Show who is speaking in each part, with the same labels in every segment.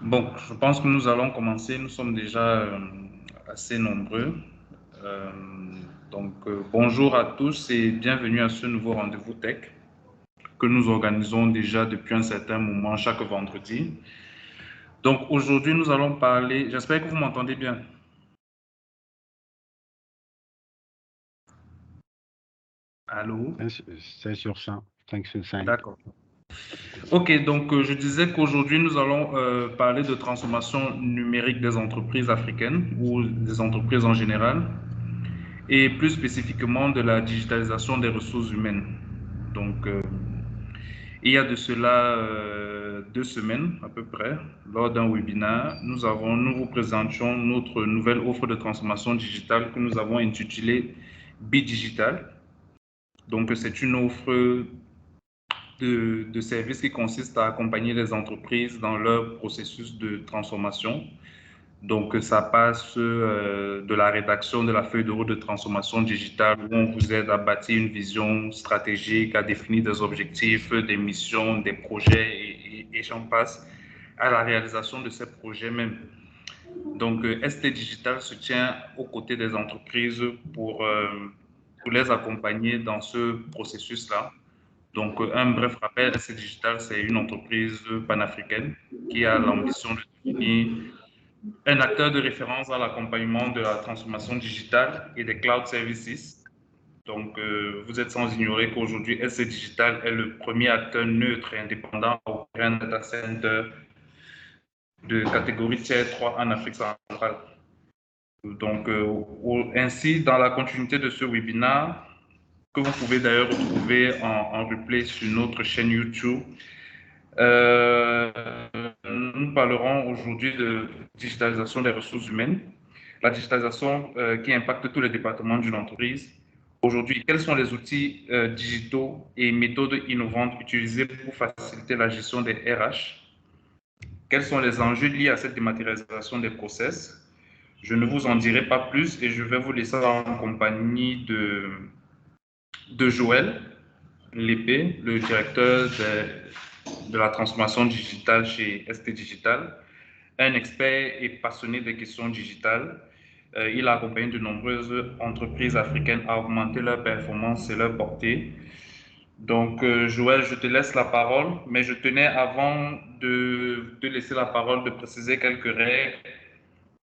Speaker 1: Bon, je pense que nous allons commencer. Nous sommes déjà assez nombreux. Euh, Bonjour à tous et bienvenue à ce nouveau rendez-vous tech que nous organisons déjà depuis un certain moment chaque vendredi. Donc, aujourd'hui, nous allons parler. J'espère que vous m'entendez bien. Allô?
Speaker 2: 5 sur 100, 5 sur 5.
Speaker 1: D'accord. Ok, je disais qu'aujourd'hui, nous allons parler de transformation numérique des entreprises africaines ou des entreprises en général, et plus spécifiquement de la digitalisation des ressources humaines. Donc, euh, il y a de cela 2 semaines à peu près, lors d'un webinaire, nous vous présentions notre nouvelle offre de transformation digitale que nous avons intitulée Bidigital. Donc, c'est une offre de services qui consiste à accompagner les entreprises dans leur processus de transformation. Donc, ça passe de la rédaction de la feuille de route de transformation digitale où on vous aide à bâtir une vision stratégique, à définir des objectifs, des missions, des projets et j'en passe, à la réalisation de ces projets même. Donc, ST Digital se tient aux côtés des entreprises pour les accompagner dans ce processus-là. Donc, un bref rappel, ST Digital, c'est une entreprise panafricaine qui a l'ambition de devenir un acteur de référence dans l'accompagnement de la transformation digitale et des cloud services. Donc, vous êtes sans ignorer qu'aujourd'hui, SC Digital est le premier acteur neutre et indépendant à opérer un data center de catégorie Tier 3 en Afrique centrale. Ainsi, dans la continuité de ce webinaire, que vous pouvez d'ailleurs retrouver en replay sur notre chaîne YouTube, Euh, nous parlerons aujourd'hui de digitalisation des ressources humaines, la digitalisation qui impacte tous les départements d'une entreprise. Aujourd'hui, quels sont les outils digitaux et méthodes innovantes utilisés pour faciliter la gestion des RH? Quels sont les enjeux liés à cette dématérialisation des process? Je ne vous en dirai pas plus et je vais vous laisser en compagnie de Joël Lépée, le directeur de la transformation digitale chez ST Digital, un expert et passionné des questions digitales. Il a accompagné de nombreuses entreprises africaines à augmenter leur performance et leur portée. Joël, je te laisse la parole, mais je tenais avant de te laisser la parole de préciser quelques règles.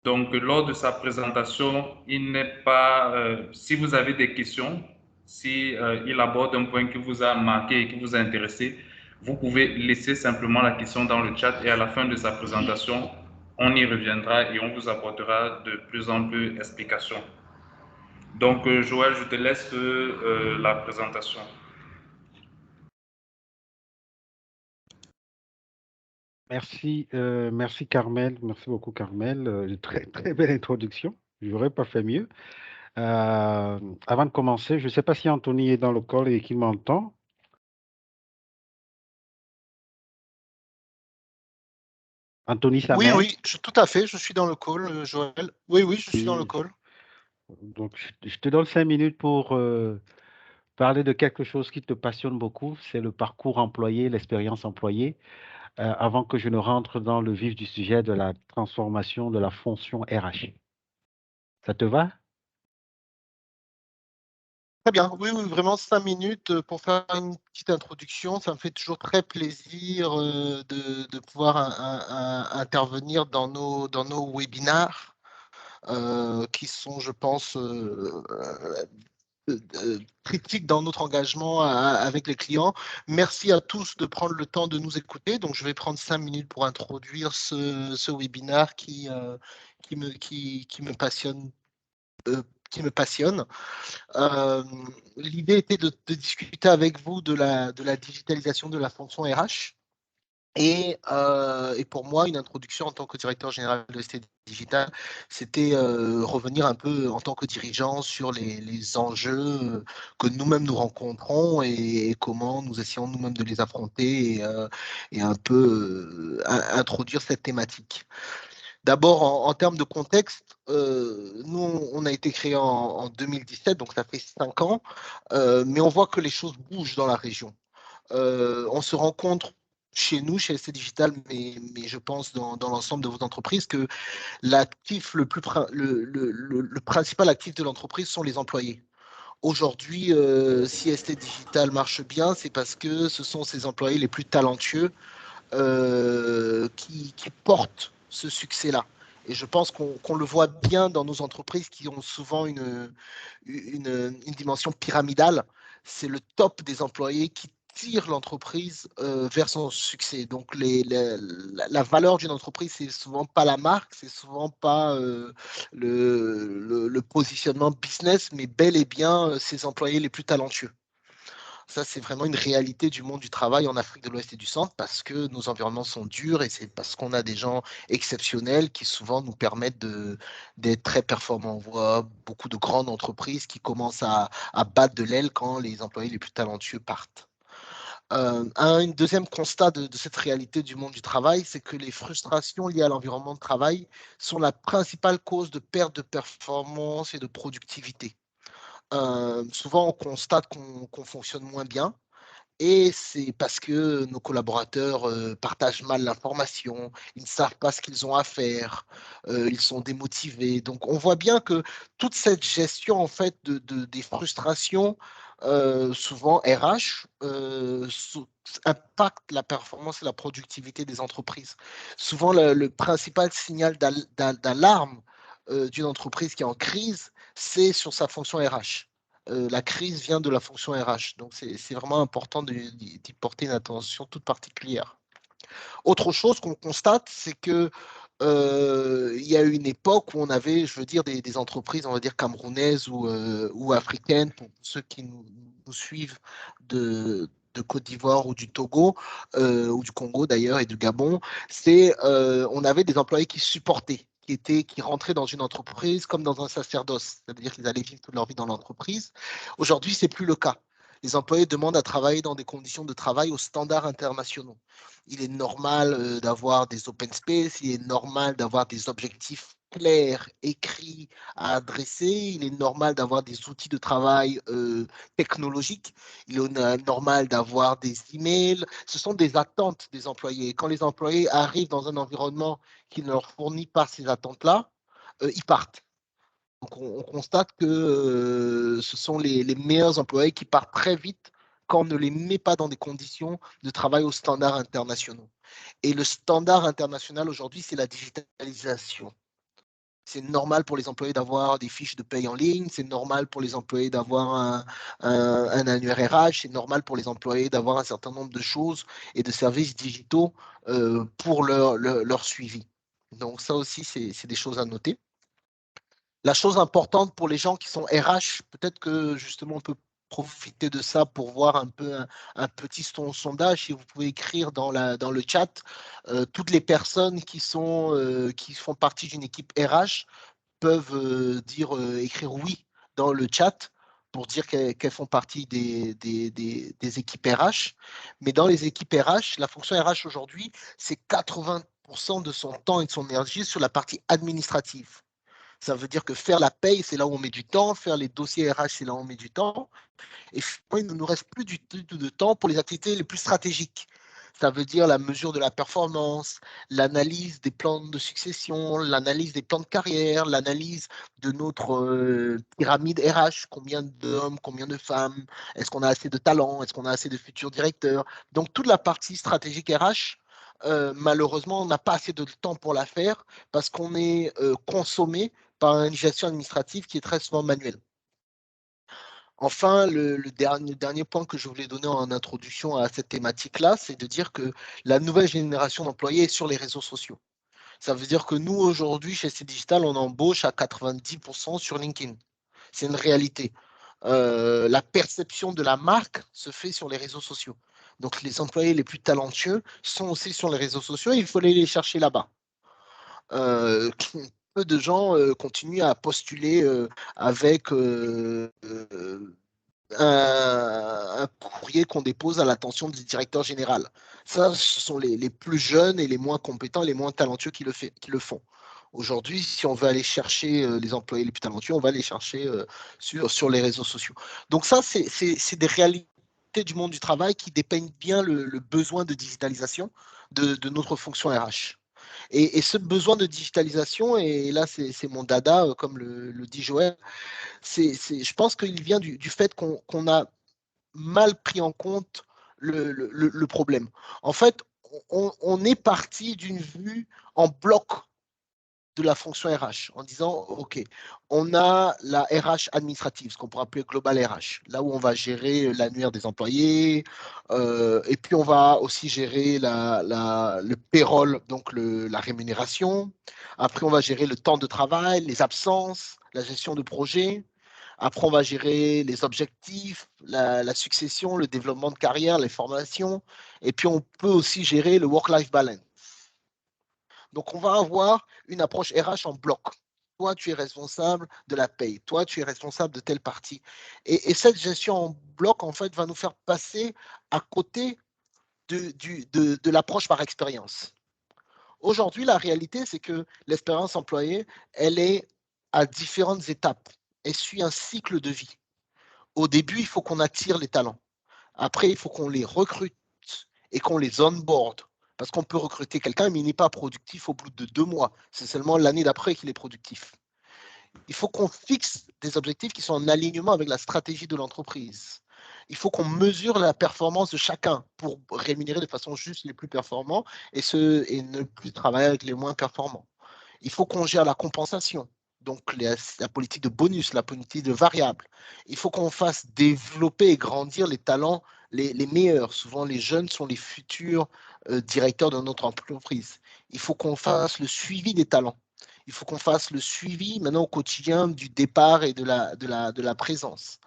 Speaker 1: Donc, lors de sa présentation, il n'est pas, si vous avez des questions, si il aborde un point qui vous a marqué et qui vous a intéressé, vous pouvez laisser simplement la question dans le chat et à la fin de sa présentation, on y reviendra et on vous apportera de plus en plus d'explications. Joël, je te laisse la présentation.
Speaker 2: Merci Carmel, merci beaucoup Carmel. Très, très belle introduction, je n'aurais pas fait mieux. Avant de commencer, je ne sais pas si Anthony est dans le call et qu'il m'entend. Anthony
Speaker 3: Oui,
Speaker 2: Samer.
Speaker 3: oui, tout à fait, je suis dans le call, Joël. Oui, oui, je suis dans le
Speaker 2: Et
Speaker 3: call.
Speaker 2: donc, je te donne 5 minutes pour parler de quelque chose qui te passionne beaucoup, c'est le parcours employé, l'expérience employée, avant que je ne rentre dans le vif du sujet de la transformation de la fonction RH. Ça te va?
Speaker 3: Très bien, oui, oui, vraiment 5 minutes pour faire une petite introduction. Ça me fait toujours très plaisir de pouvoir intervenir dans nos webinaires qui sont, je pense, critiques dans notre engagement avec les clients. Merci à tous de prendre le temps de nous écouter. Donc, je vais prendre 5 minutes pour introduire ce webinaire qui me passionne. Qui me passionne. L'idée était de discuter avec vous de la digitalisation de la fonction RH. Et pour moi, une introduction en tant que directeur général de ST Digital, c'était revenir un peu en tant que dirigeant sur les enjeux que nous-mêmes nous rencontrons et comment nous essayons nous-mêmes de les affronter et un peu introduire cette thématique. D'abord, en termes de contexte, nous, on a été créé en 2017, donc ça fait 5 ans, mais on voit que les choses bougent dans la région. On se rencontre chez nous, chez ST Digital, mais je pense dans l'ensemble de vos entreprises, que l'actif le principal actif de l'entreprise sont les employés. Aujourd'hui, si ST Digital marche bien, c'est parce que ce sont ses employés les plus talentueux qui portent ce succès-là. Et je pense qu'on le voit bien dans nos entreprises qui ont souvent une dimension pyramidale. C'est le top des employés qui tire l'entreprise vers son succès. Donc, la valeur d'une entreprise, c'est souvent pas la marque, c'est souvent pas le positionnement business, mais bel et bien ses employés les plus talentueux. Ça, c'est vraiment une réalité du monde du travail en Afrique de l'Ouest et du Centre parce que nos environnements sont durs et c'est parce qu'on a des gens exceptionnels qui souvent nous permettent d'être très performants. On voit beaucoup de grandes entreprises qui commencent à battre de l'aile quand les employés les plus talentueux partent. Un deuxième constat de cette réalité du monde du travail, c'est que les frustrations liées à l'environnement de travail sont la principale cause de perte de performance et de productivité. Souvent, on constate qu'on fonctionne moins bien. Et c'est parce que nos collaborateurs partagent mal l'information, ils ne savent pas ce qu'ils ont à faire, ils sont démotivés. Donc, on voit bien que toute cette gestion en fait des frustrations, souvent RH, impacte la performance et la productivité des entreprises. Souvent, le principal signal d'alarme d'une entreprise qui est en crise, c'est sur sa fonction RH. La crise vient de la fonction RH. Donc, c'est vraiment important d'y porter une attention toute particulière. Autre chose qu'on constate, c'est que il y a eu une époque où on avait, je veux dire, des entreprises, on va dire, camerounaises ou africaines, pour ceux qui nous suivent de Côte d'Ivoire ou du Togo, ou du Congo d'ailleurs, et du Gabon, on avait des employés qui supportaient, qui rentraient dans une entreprise comme dans un sacerdoce, c'est-à-dire qu'ils allaient vivre toute leur vie dans l'entreprise. Aujourd'hui, ce n'est plus le cas. Les employés demandent à travailler dans des conditions de travail aux standards internationaux. Il est normal d'avoir des open space, il est normal d'avoir des objectifs clairs, écrits à adresser, il est normal d'avoir des outils de travail technologiques, il est normal d'avoir des emails. Ce sont des attentes des employés. Et quand les employés arrivent dans un environnement qui ne leur fournit pas ces attentes-là, ils partent. Donc, on constate que ce sont les meilleurs employés qui partent très vite quand on ne les met pas dans des conditions de travail aux standards internationaux. Et le standard international aujourd'hui, c'est la digitalisation. C'est normal pour les employés d'avoir des fiches de paye en ligne, c'est normal pour les employés d'avoir un annuaire RH, c'est normal pour les employés d'avoir un certain nombre de choses et de services digitaux pour leur suivi. Donc ça aussi, c'est des choses à noter. La chose importante pour les gens qui sont RH, peut-être que justement on peut profiter de ça pour voir un peu un petit sondage. Si vous pouvez écrire dans le chat, toutes les personnes qui font partie d'une équipe RH peuvent écrire oui dans le chat pour dire qu'elles font partie des équipes RH. Mais dans les équipes RH, la fonction RH aujourd'hui, c'est 80% de son temps et de son énergie sur la partie administrative. Ça veut dire que faire la paye, c'est là où on met du temps. Faire les dossiers RH, c'est là où on met du temps. Et il ne nous reste plus du tout de temps pour les activités les plus stratégiques. Ça veut dire la mesure de la performance, l'analyse des plans de succession, l'analyse des plans de carrière, l'analyse de notre pyramide RH, combien d'hommes, combien de femmes, est-ce qu'on a assez de talents, est-ce qu'on a assez de futurs directeurs. Donc toute la partie stratégique RH, malheureusement, on n'a pas assez de temps pour la faire parce qu'on est consommé par une gestion administrative qui est très souvent manuelle. Enfin, le dernier point que je voulais donner en introduction à cette thématique-là, c'est de dire que la nouvelle génération d'employés est sur les réseaux sociaux. Ça veut dire que nous, aujourd'hui, chez ST Digital, on embauche à 90% sur LinkedIn. C'est une réalité. La perception de la marque se fait sur les réseaux sociaux. Donc, les employés les plus talentueux sont aussi sur les réseaux sociaux et il faut aller les chercher là-bas. Peu de gens continuent à postuler avec un courrier qu'on dépose à l'attention du directeur général. Ça, ce sont les plus jeunes et les moins compétents, les moins talentueux qui le font. Aujourd'hui, si on veut aller chercher les employés les plus talentueux, on va les chercher sur les réseaux sociaux. Donc ça, c'est des réalités réalités du monde du travail qui dépeignent bien le besoin de digitalisation de notre fonction RH. Et ce besoin de digitalisation, et là c'est mon dada, comme le dit Joël, je pense qu'il vient du fait qu'on a mal pris en compte le problème. En fait, on est parti d'une vue en bloc de la fonction RH en disant, OK, on a la RH administrative, ce qu'on pourrait appeler Global RH, là où on va gérer l'annuaire des employés, et puis on va aussi gérer le payroll, donc la rémunération. Après, on va gérer le temps de travail, les absences, la gestion de projet. Après, on va gérer les objectifs, la succession, le développement de carrière, les formations. Et puis, on peut aussi gérer le work-life balance. Donc, on va avoir une approche RH en bloc. Toi, tu es responsable de la paye. Toi, tu es responsable de telle partie. Et cette gestion en bloc, en fait, va nous faire passer à côté de l'approche par expérience. Aujourd'hui, la réalité, c'est que l'expérience employée, elle est à différentes étapes. Elle suit un cycle de vie. Au début, il faut qu'on attire les talents. Après, il faut qu'on les recrute et qu'on les onboard. Parce qu'on peut recruter quelqu'un, mais il n'est pas productif au bout de 2 mois. C'est seulement l'année d'après qu'il est productif. Il faut qu'on fixe des objectifs qui sont en alignement avec la stratégie de l'entreprise. Il faut qu'on mesure la performance de chacun pour rémunérer de façon juste les plus performants et ne plus travailler avec les moins performants. Il faut qu'on gère la compensation, donc la politique de bonus, la politique de variable. Il faut qu'on fasse développer et grandir les talents les meilleurs. Souvent, les jeunes sont les futurs directeurs de notre entreprise. Il faut qu'on fasse le suivi des talents. Il faut qu'on fasse le suivi maintenant au quotidien du départ et de la présence.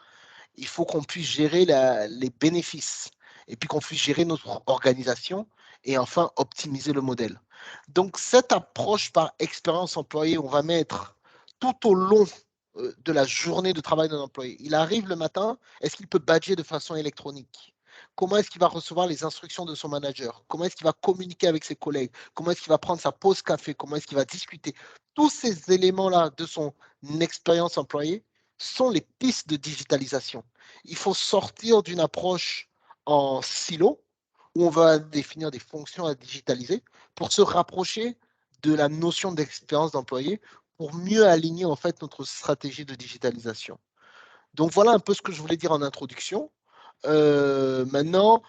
Speaker 3: Il faut qu'on puisse gérer les bénéfices et puis qu'on puisse gérer notre organisation et enfin optimiser le modèle. Donc, cette approche par expérience employée, on va mettre tout au long de la journée de travail d'un employé. Il arrive le matin, est-ce qu'il peut badger de façon électronique? Comment est-ce qu'il va recevoir les instructions de son manager? Comment est-ce qu'il va communiquer avec ses collègues? Comment est-ce qu'il va prendre sa pause café? Comment est-ce qu'il va discuter? Tous ces éléments-là de son expérience employée sont les pistes de digitalisation. Il faut sortir d'une approche en silo où on va définir des fonctions à digitaliser pour se rapprocher de la notion d'expérience d'employé pour mieux aligner en fait notre stratégie de digitalisation. Donc voilà un peu ce que je voulais dire en introduction. Maintenant,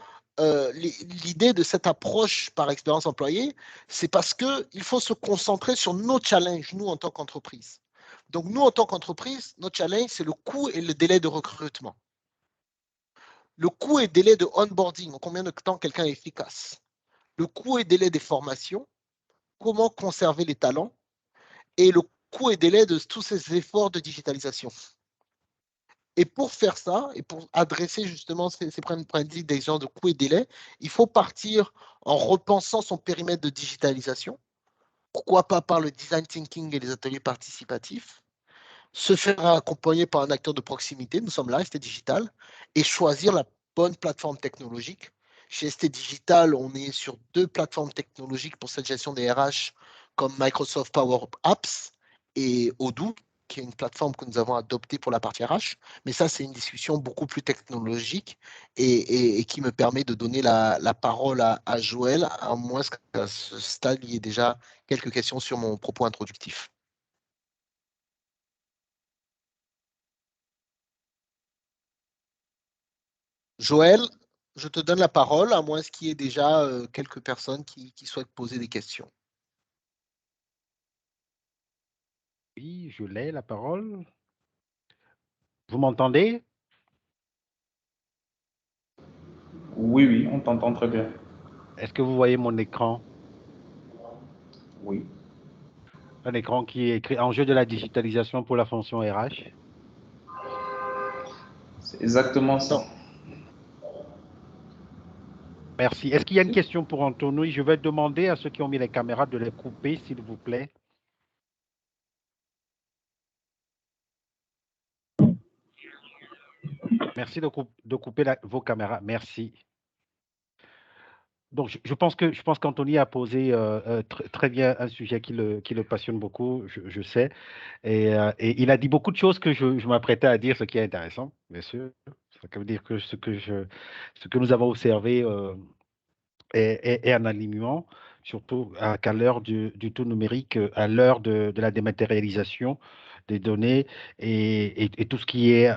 Speaker 3: l'idée de cette approche par expérience employée, c'est parce qu'il faut se concentrer sur nos challenges, nous en tant qu'entreprise. Donc nous en tant qu'entreprise, notre challenge, c'est le coût et le délai de recrutement. Le coût et délai de onboarding, en combien de temps quelqu'un est efficace. Le coût et délai des formations, comment conserver les talents et le coût et délai de tous ces efforts de digitalisation. Et pour faire ça, et pour adresser justement ces problématiques d'exigence de coût et délai, il faut partir en repensant son périmètre de digitalisation. Pourquoi pas par le design thinking et les ateliers participatifs, se faire accompagner par un acteur de proximité, nous sommes là, ST Digital, et choisir la bonne plateforme technologique. Chez ST Digital, on est sur 2 plateformes technologiques pour cette gestion des RH, comme Microsoft Power Apps et Odoo, qui est une plateforme que nous avons adoptée pour la partie RH. Mais ça, c'est une discussion beaucoup plus technologique et qui me permet de donner la parole à Joël, à moins qu'à ce stade, il y ait déjà quelques questions sur mon propos introductif. Joël, je te donne la parole, à moins qu'il y ait déjà quelques personnes qui souhaitent poser des questions.
Speaker 2: Oui, je l'ai, la parole. Vous m'entendez?
Speaker 1: Oui, oui, on t'entend très bien.
Speaker 2: Est-ce que vous voyez mon écran?
Speaker 1: Oui.
Speaker 2: Un écran qui est écrit enjeu de la digitalisation pour la fonction RH.
Speaker 1: C'est exactement ça.
Speaker 3: Non.
Speaker 2: Merci. Est-ce qu'il y a une question pour Anthony? Je vais demander à ceux qui ont mis les caméras de les couper, s'il vous plaît. Merci de couper vos caméras. Merci. Donc, je pense qu'Anthony a posé très bien un sujet qui le passionne beaucoup, je sais. Et il a dit beaucoup de choses que je m'apprêtais à dire, ce qui est intéressant, bien sûr. Ça veut dire que ce que nous avons observé est un alignement, surtout qu'à l'heure du tout numérique, à l'heure de la dématérialisation des données et tout ce qui est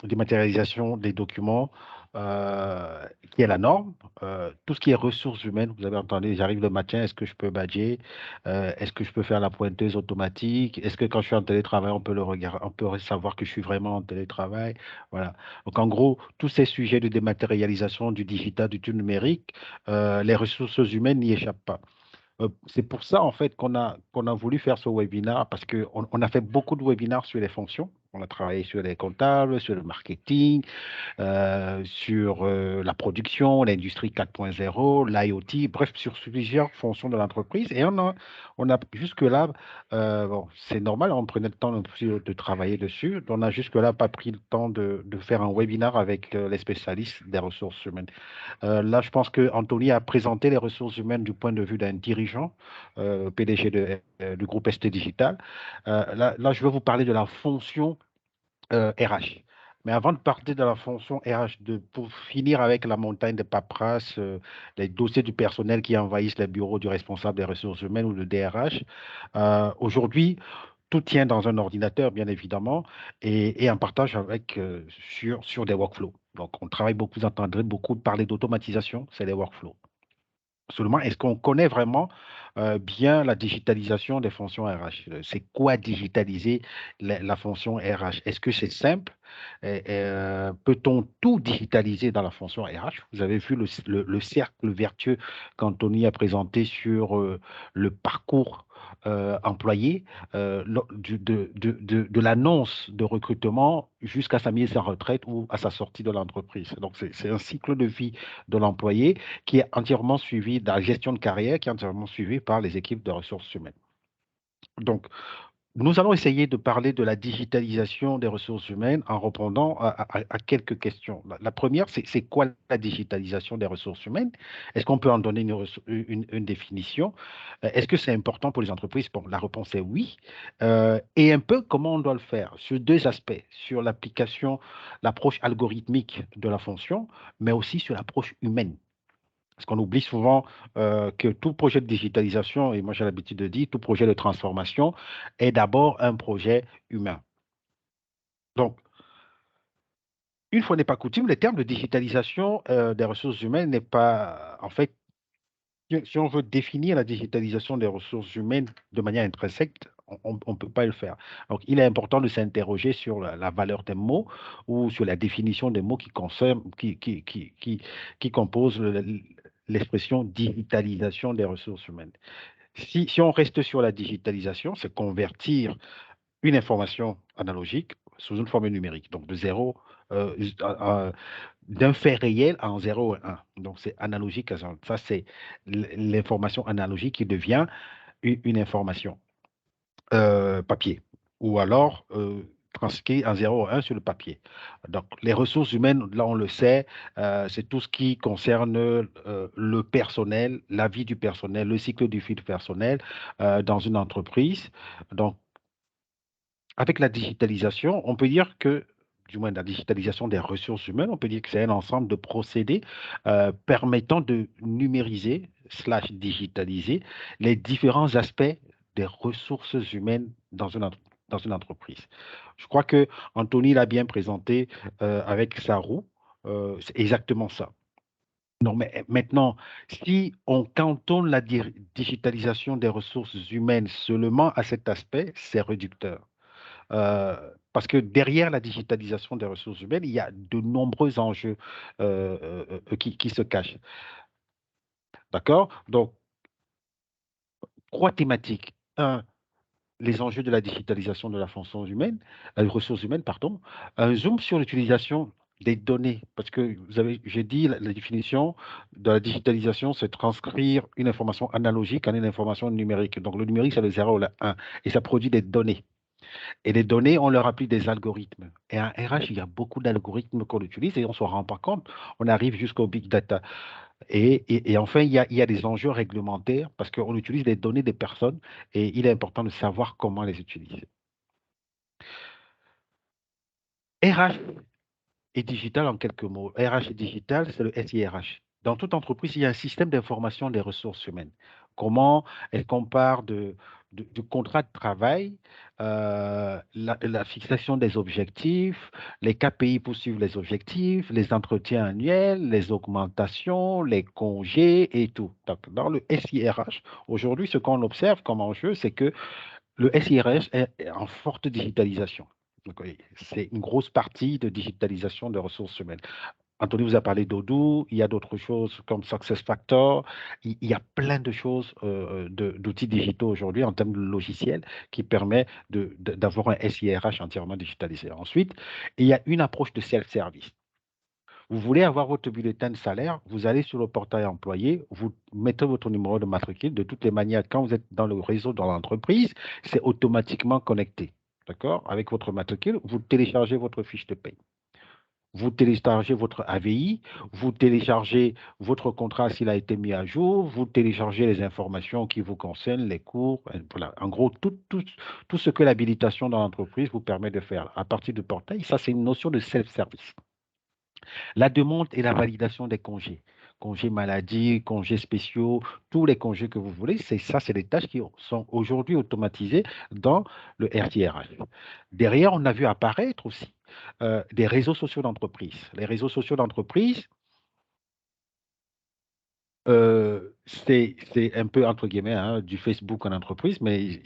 Speaker 2: dématérialisation des documents, qui est la norme. Tout ce qui est ressources humaines, vous avez entendu, j'arrive le matin, est-ce que je peux badger? Est-ce que je peux faire la pointeuse automatique? Est-ce que quand je suis en télétravail, on peut le regarder, on peut savoir que je suis vraiment en télétravail? Voilà. Donc en gros, tous ces sujets de dématérialisation du digital, du tout numérique, les ressources humaines n'y échappent pas. C'est pour ça, en fait, qu'on a voulu faire ce webinaire, parce qu'on a fait beaucoup de webinaires sur les fonctions. On a travaillé sur les comptables, sur le marketing, sur la production, l'industrie 4.0, l'IoT, bref, sur plusieurs fonctions de l'entreprise. Et on a jusque-là, bon, c'est normal, on prenait le temps de travailler dessus. On a jusque-là pas pris le temps de faire un webinaire avec les spécialistes des ressources humaines. Là, je pense que Anthony a présenté les ressources humaines du point de vue d'un dirigeant, PDG du groupe ST Digital. Là, je vais vous parler de la fonction RH. Mais avant de partir de la fonction RH, pour finir avec la montagne de paperasse, les dossiers du personnel qui envahissent les bureaux du responsable des ressources humaines ou le DRH, aujourd'hui, tout tient dans un ordinateur, bien évidemment, et un partage avec, sur des workflows. Donc, on travaille beaucoup, vous entendrez beaucoup parler d'automatisation, c'est les workflows. Seulement, est-ce qu'on connaît vraiment bien la digitalisation des fonctions RH? C'est quoi digitaliser la fonction RH? Est-ce que c'est simple? Peut-on tout digitaliser dans la fonction RH? Vous avez vu le cercle vertueux qu'Anthony a présenté sur le parcours employé, de l'annonce de recrutement jusqu'à sa mise en retraite ou à sa sortie de l'entreprise. Donc, c'est un cycle de vie de l'employé qui est entièrement suivi de la gestion de carrière, qui est entièrement suivi par les équipes de ressources humaines. Donc, nous allons essayer de parler de la digitalisation des ressources humaines en répondant à quelques questions. La première, c'est quoi la digitalisation des ressources humaines? Est-ce qu'on peut en donner une définition? Est-ce que c'est important pour les entreprises? Bon, la réponse est oui. Et un peu comment on doit le faire sur deux aspects, sur l'application, l'approche algorithmique de la fonction, mais aussi sur l'approche humaine. Parce qu'on oublie souvent que tout projet de digitalisation, et moi j'ai l'habitude de dire, tout projet de transformation est d'abord un projet humain. Donc, une fois n'est pas coutume, le terme de digitalisation des ressources humaines n'est pas, en fait, si on veut définir la digitalisation des ressources humaines de manière intrinsèque, on ne peut pas le faire. Donc, il est important de s'interroger sur la valeur des mots ou sur la définition des mots qui composent l'expression digitalisation des ressources humaines. Si on reste sur la digitalisation, c'est convertir une information analogique sous une forme numérique, donc de zéro, d'un fait réel en 0 et 1. Donc, c'est analogique à ça. Ça, c'est l'information analogique qui devient une information papier, ou alors transcrit en 0 et 1 sur le papier. Donc, les ressources humaines, là, on le sait, c'est tout ce qui concerne le personnel, la vie du personnel, le cycle du vie du personnel dans une entreprise. Donc, avec la digitalisation, on peut dire que, du moins la digitalisation des ressources humaines, on peut dire que c'est un ensemble de procédés permettant de numériser slash digitaliser les différents aspects des ressources humaines dans une entreprise. Je crois que Anthony l'a bien présenté avec sa roue. C'est exactement ça. Non, mais maintenant, si on cantonne la digitalisation des ressources humaines seulement à cet aspect, c'est réducteur. Parce que derrière la digitalisation des ressources humaines, il y a de nombreux enjeux qui se cachent. D'accord? Donc, trois thématiques. Un, les enjeux de la digitalisation de la fonction humaine, ressources humaines, pardon. Un zoom sur l'utilisation des données, parce que j'ai dit la définition de la digitalisation, c'est transcrire une information analogique en une information numérique. Donc, le numérique, c'est le 0 ou le 1, et ça produit des données. Et les données, on leur applique des algorithmes. Et en RH, il y a beaucoup d'algorithmes qu'on utilise et on ne se rend pas compte. On arrive jusqu'au big data. Et enfin, il y a des enjeux réglementaires parce qu'on utilise des données des personnes et il est important de savoir comment les utiliser. RH et digital en quelques mots. RH et digital, c'est le SIRH. Dans toute entreprise, il y a un système d'information des ressources humaines. Comment est-ce qu'on part du contrat de travail, la fixation des objectifs, les KPI pour suivre les objectifs, les entretiens annuels, les augmentations, les congés et tout. Donc, dans le SIRH, aujourd'hui, ce qu'on observe comme enjeu, c'est que le SIRH est en forte digitalisation. Donc, oui, c'est une grosse partie de digitalisation des ressources humaines. Anthony vous a parlé d'Odoo, il y a d'autres choses comme SuccessFactors, il y a plein de choses, d'outils digitaux aujourd'hui en termes de logiciels qui permet d'avoir un SIRH entièrement digitalisé. Ensuite, il y a une approche de self-service. Vous voulez avoir votre bulletin de salaire, vous allez sur le portail employé, vous mettez votre numéro de matricule. De toutes les manières, quand vous êtes dans le réseau, dans l'entreprise, c'est automatiquement connecté. D'accord? Avec votre matricule, vous téléchargez votre fiche de paie. Vous téléchargez votre AVI, vous téléchargez votre contrat s'il a été mis à jour, vous téléchargez les informations qui vous concernent, les cours, voilà. En gros, tout ce que l'habilitation dans l'entreprise vous permet de faire à partir du portail, ça c'est une notion de self-service. La demande et la validation des congés. Congés maladie, congés spéciaux, tous les congés que vous voulez, c'est des tâches qui sont aujourd'hui automatisées dans le RTRH. Derrière, on a vu apparaître aussi des réseaux sociaux d'entreprise. Les réseaux sociaux d'entreprise, c'est un peu, entre guillemets, hein, du Facebook en entreprise, mais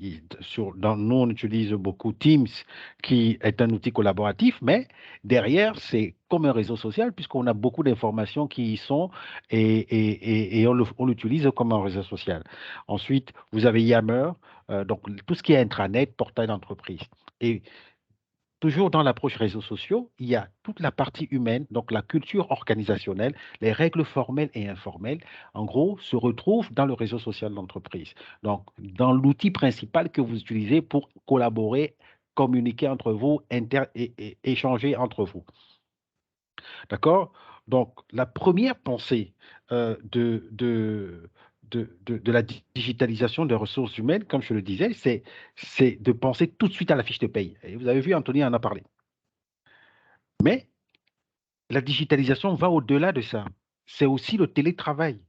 Speaker 2: nous, on utilise beaucoup Teams, qui est un outil collaboratif, mais derrière, c'est comme un réseau social, puisqu'on a beaucoup d'informations qui y sont et on l'utilise comme un réseau social. Ensuite, vous avez Yammer, donc tout ce qui est intranet, portail d'entreprise. Et toujours dans l'approche réseaux sociaux, il y a toute la partie humaine, donc la culture organisationnelle, les règles formelles et informelles, en gros, se retrouvent dans le réseau social de l'entreprise. Donc, dans l'outil principal que vous utilisez pour collaborer, communiquer entre vous, et échanger entre vous. D'accord? Donc, la première pensée de la digitalisation des ressources humaines, comme je le disais, c'est de penser tout de suite à la fiche de paye. Et vous avez vu, Anthony en a parlé. Mais la digitalisation va au-delà de ça. C'est aussi le télétravail.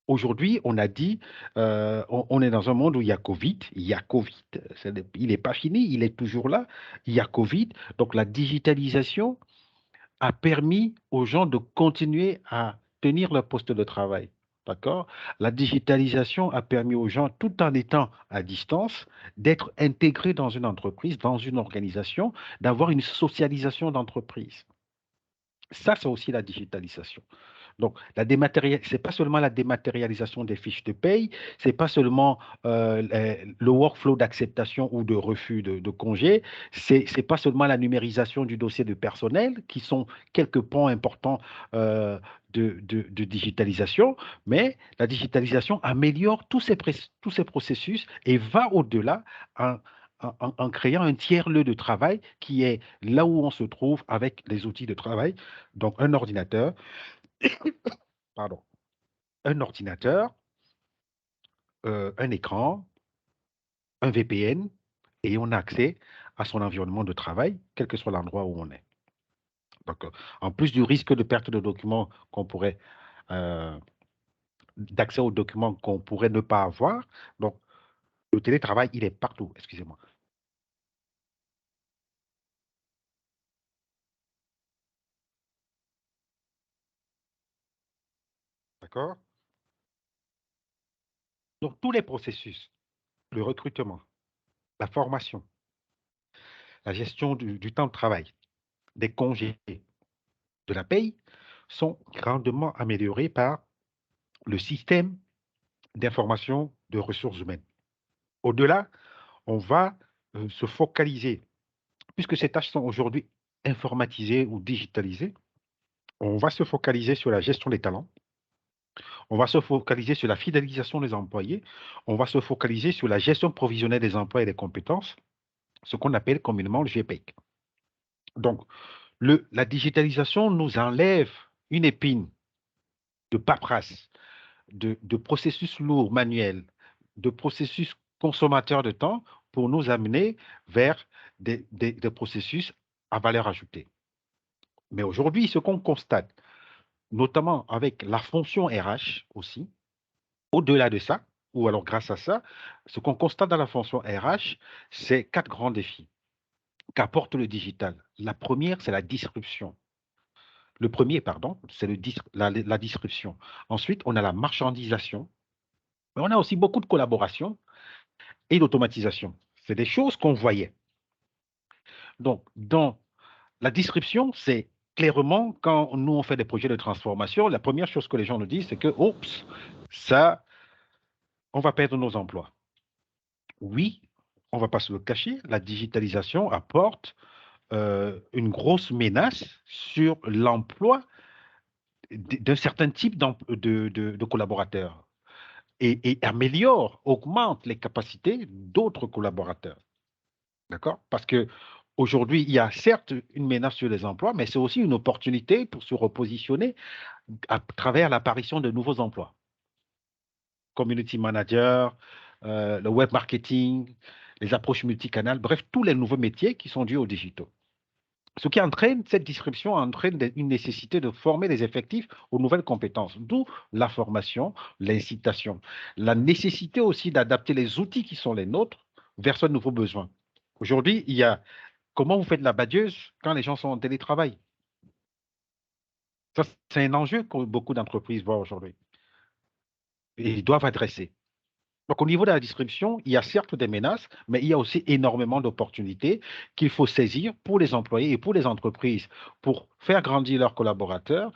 Speaker 2: Aujourd'hui, on a dit, on est dans un monde où il y a Covid, il y a Covid, il n'est pas fini, il est toujours là, il y a Covid. Donc la digitalisation a permis aux gens de continuer à tenir leur poste de travail. D'accord? La digitalisation a permis aux gens, tout en étant à distance, d'être intégrés dans une entreprise, dans une organisation, d'avoir une socialisation d'entreprise. Ça, c'est aussi la digitalisation. Donc, ce n'est pas seulement la dématérialisation des fiches de paye, ce n'est pas seulement le workflow d'acceptation ou de refus de congé, ce n'est pas seulement la numérisation du dossier de personnel, qui sont quelques points importants de digitalisation, mais la digitalisation améliore tous ces processus et va au-delà en créant un tiers-lieu de travail qui est là où on se trouve avec les outils de travail, donc un ordinateur, pardon, un ordinateur, un écran, un VPN, et on a accès à son environnement de travail, quel que soit l'endroit où on est. Donc, en plus du risque de perte de documents d'accès aux documents qu'on pourrait ne pas avoir, donc le télétravail, il est partout, excusez-moi. D'accord? Donc, tous les processus, le recrutement, la formation, la gestion du temps de travail, des congés, de la paye, sont grandement améliorés par le système d'information de ressources humaines. Au-delà, on va se focaliser, puisque ces tâches sont aujourd'hui informatisées ou digitalisées, on va se focaliser sur la gestion des talents, on va se focaliser sur la fidélisation des employés, on va se focaliser sur la gestion provisionnelle des emplois et des compétences, ce qu'on appelle communément le GPEC. Donc, la digitalisation nous enlève une épine de paperasse, de processus lourds, manuels, de processus consommateurs de temps pour nous amener vers des processus à valeur ajoutée. Mais aujourd'hui, ce qu'on constate, notamment avec la fonction RH aussi, au-delà de ça, ou alors grâce à ça, ce qu'on constate dans la fonction RH, c'est 4 grands défis qu'apporte le digital. La première, c'est la disruption. Le premier, pardon, c'est la disruption. Ensuite, on a la marchandisation, mais on a aussi beaucoup de collaboration et d'automatisation. C'est des choses qu'on voyait. Donc, dans la disruption, c'est clairement quand nous, on fait des projets de transformation, la première chose que les gens nous disent, c'est que, oups, ça, on va perdre nos emplois. Oui, on ne va pas se le cacher, la digitalisation apporte une grosse menace sur l'emploi d'un certain type de collaborateurs et améliore, augmente les capacités d'autres collaborateurs. D'accord? Parce que aujourd'hui, il y a certes une menace sur les emplois, mais c'est aussi une opportunité pour se repositionner à travers l'apparition de nouveaux emplois. Community manager, le web marketing, les approches multicanales, bref, tous les nouveaux métiers qui sont dus au digital. Ce qui entraîne, cette disruption entraîne une nécessité de former les effectifs aux nouvelles compétences, d'où la formation, l'incitation, la nécessité aussi d'adapter les outils qui sont les nôtres vers ce nouveau besoin. Aujourd'hui, il y a comment vous faites la badieuse quand les gens sont en télétravail. Ça, c'est un enjeu que beaucoup d'entreprises voient aujourd'hui et ils doivent adresser. Donc, au niveau de la distribution, il y a certes des menaces, mais il y a aussi énormément d'opportunités qu'il faut saisir pour les employés et pour les entreprises pour faire grandir leurs collaborateurs,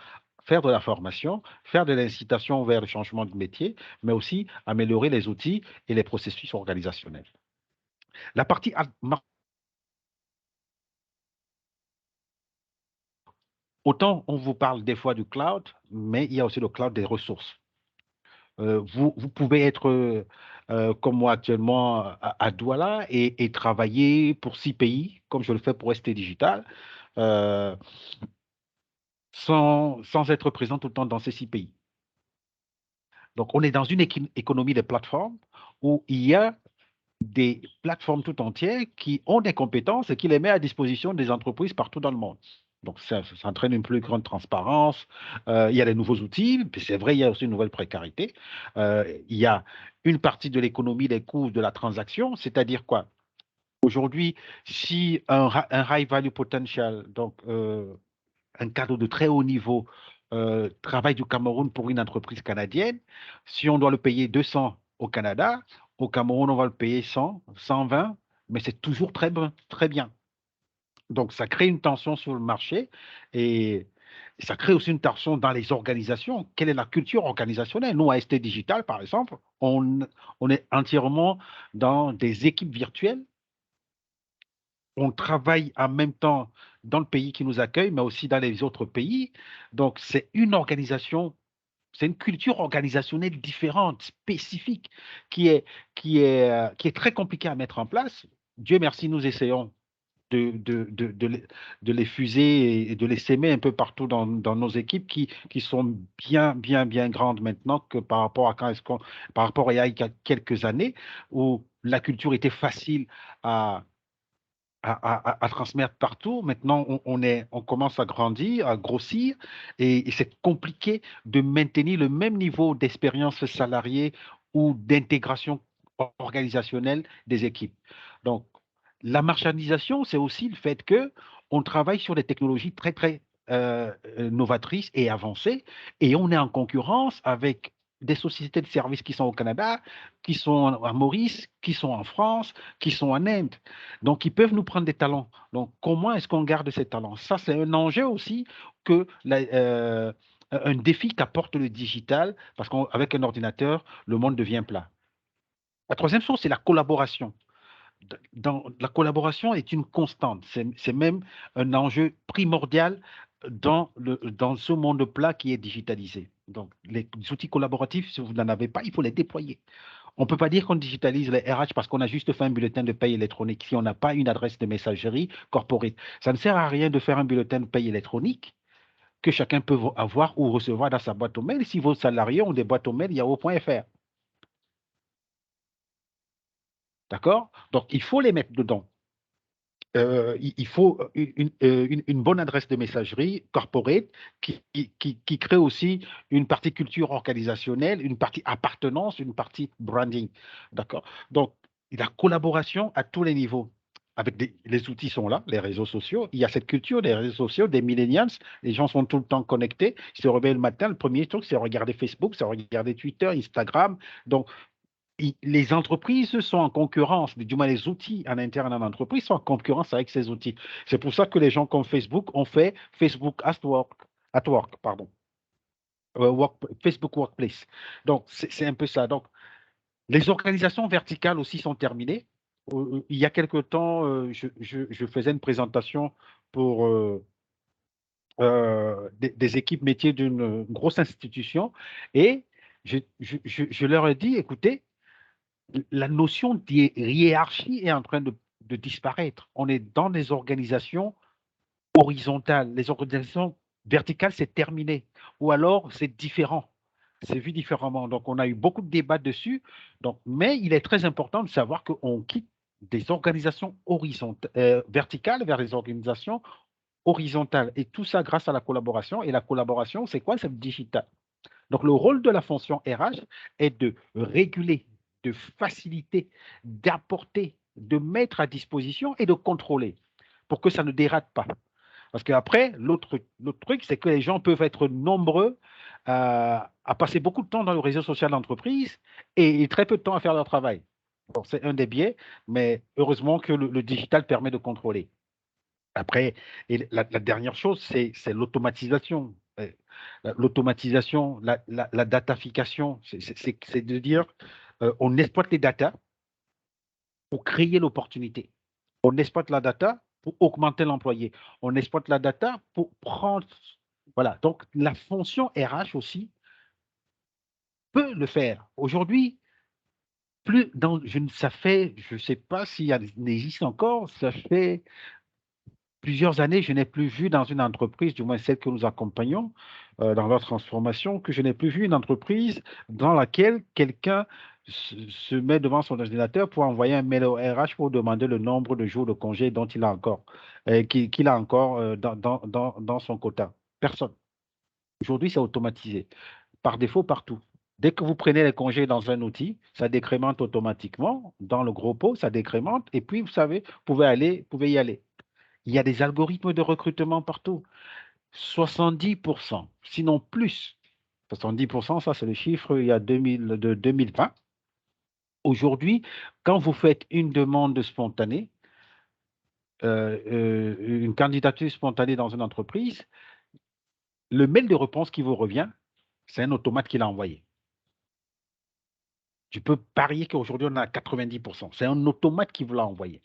Speaker 2: faire de la formation, faire de l'incitation vers le changement de métier, mais aussi améliorer les outils et les processus organisationnels. La partie autant on vous parle des fois du cloud, mais il y a aussi le cloud des ressources. Vous pouvez être comme moi actuellement à Douala et travailler pour 6 pays, comme je le fais pour ST Digital, euh, sans être présent tout le temps dans ces 6 pays. Donc, on est dans une économie de plateformes où il y a des plateformes tout entières qui ont des compétences et qui les mettent à disposition des entreprises partout dans le monde. Donc, ça entraîne une plus grande transparence. Il y a des nouveaux outils, puis c'est vrai, il y a aussi une nouvelle précarité. Il y a une partie de l'économie des coûts de la transaction, c'est-à-dire quoi? Aujourd'hui, si un high value potential, donc un cadre de très haut niveau, travaille du Cameroun pour une entreprise canadienne, si on doit le payer 200 au Canada, au Cameroun, on va le payer 100, 120, mais c'est toujours très bien, très bien. Donc, ça crée une tension sur le marché et ça crée aussi une tension dans les organisations. Quelle est la culture organisationnelle? Nous, à ST Digital, par exemple, on est entièrement dans des équipes virtuelles. On travaille en même temps dans le pays qui nous accueille, mais aussi dans les autres pays. Donc, c'est une organisation, c'est une culture organisationnelle différente, spécifique, qui est très compliquée à mettre en place. Dieu merci, nous essayons de les fuser et de les s'aimer un peu partout dans nos équipes qui sont bien, bien, bien grandes maintenant que par rapport à par rapport à il y a quelques années où la culture était facile à à transmettre partout. Maintenant, on commence à grandir, à grossir, et c'est compliqué de maintenir le même niveau d'expérience salariée ou d'intégration organisationnelle des équipes. Donc, la marchandisation, c'est aussi le fait que on travaille sur des technologies très, très novatrices et avancées, et on est en concurrence avec des sociétés de services qui sont au Canada, qui sont à Maurice, qui sont en France, qui sont en Inde. Donc, ils peuvent nous prendre des talents. Donc, comment est-ce qu'on garde ces talents? Ça, c'est un enjeu aussi un défi qu'apporte le digital, parce qu'avec un ordinateur, le monde devient plat. La troisième chose, c'est la collaboration. La collaboration est une constante. C'est même un enjeu primordial dans ce monde plat qui est digitalisé. Donc, les outils collaboratifs, si vous n'en avez pas, il faut les déployer. On ne peut pas dire qu'on digitalise les RH parce qu'on a juste fait un bulletin de paye électronique si on n'a pas une adresse de messagerie corporate. Ça ne sert à rien de faire un bulletin de paye électronique que chacun peut avoir ou recevoir dans sa boîte aux mails si vos salariés ont des boîtes aux mails yahoo.fr. D'accord? Donc, il faut les mettre dedans. il faut une bonne adresse de messagerie corporate qui crée aussi une partie culture organisationnelle, une partie appartenance, une partie branding. D'accord? Donc, la collaboration à tous les niveaux. Les outils sont là, les réseaux sociaux. Il y a cette culture des réseaux sociaux, des millennials. Les gens sont tout le temps connectés. Ils se réveillent le matin. Le premier truc, c'est regarder Facebook, c'est regarder Twitter, Instagram. Donc, les entreprises sont en concurrence, du moins les outils en interne en entreprise sont en concurrence avec ces outils. C'est pour ça que les gens comme Facebook ont fait Facebook at work, pardon, Facebook Workplace. Donc, c'est un peu ça. Donc, les organisations verticales aussi sont terminées. Il y a quelque temps, je faisais une présentation pour des équipes métiers d'une grosse institution et je leur ai dit, écoutez, la notion de hiérarchie est en train de disparaître. On est dans des organisations horizontales. Les organisations verticales, c'est terminé. Ou alors, c'est différent. C'est vu différemment. Donc, on a eu beaucoup de débats dessus. Donc, mais il est très important de savoir qu'on quitte des organisations verticales vers des organisations horizontales. Et tout ça grâce à la collaboration. Et la collaboration, c'est quoi? C'est le digital. Donc, le rôle de la fonction RH est de réguler, de faciliter, d'apporter, de mettre à disposition et de contrôler pour que ça ne dérate pas. Parce qu'après, l'autre truc, c'est que les gens peuvent être nombreux à passer beaucoup de temps dans le réseau social d'entreprise et très peu de temps à faire leur travail. Bon, c'est un des biais, mais heureusement que le digital permet de contrôler. Après, et la dernière chose, c'est l'automatisation. L'automatisation, la datafication, c'est de dire on exploite les data pour créer l'opportunité. On exploite la data pour augmenter l'employé. On exploite la data pour prendre. Voilà. Donc, la fonction RH aussi peut le faire. Aujourd'hui, ça fait, je ne sais pas s'il existe encore, ça fait plusieurs années, je n'ai plus vu dans une entreprise, du moins celle que nous accompagnons dans leur transformation, que je n'ai plus vu une entreprise dans laquelle quelqu'un se met devant son ordinateur pour envoyer un mail au RH pour demander le nombre de jours de congé dont il a encore, qu'il a encore dans son quota. Personne. Aujourd'hui, c'est automatisé. Par défaut, partout. Dès que vous prenez les congés dans un outil, ça décrémente automatiquement. Dans le gros pot, ça décrémente. Et puis, vous savez, vous pouvez y aller. Il y a des algorithmes de recrutement partout. 70%, sinon plus. 70%, ça c'est le chiffre il y a de 2020. Aujourd'hui, quand vous faites une demande spontanée, une candidature spontanée dans une entreprise, le mail de réponse qui vous revient, c'est un automate qui l'a envoyé. Tu peux parier qu'aujourd'hui, on a 90%. C'est un automate qui vous l'a envoyé.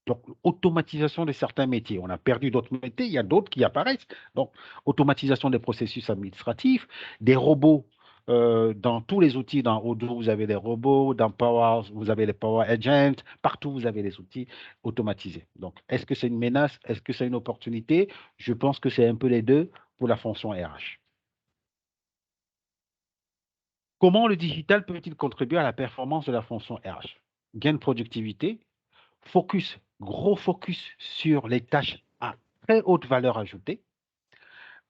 Speaker 2: Donc, automatisation de certains métiers. On a perdu d'autres métiers, il y a d'autres qui apparaissent. Donc, automatisation des processus administratifs, des robots. Dans tous les outils, dans Odoo, vous avez des robots, dans Power, vous avez les Power Agents, partout, vous avez les outils automatisés. Donc, est-ce que c'est une menace? Est-ce que c'est une opportunité? Je pense que c'est un peu les deux pour la fonction RH. Comment le digital peut-il contribuer à la performance de la fonction RH? Gain de productivité, gros focus sur les tâches à très haute valeur ajoutée,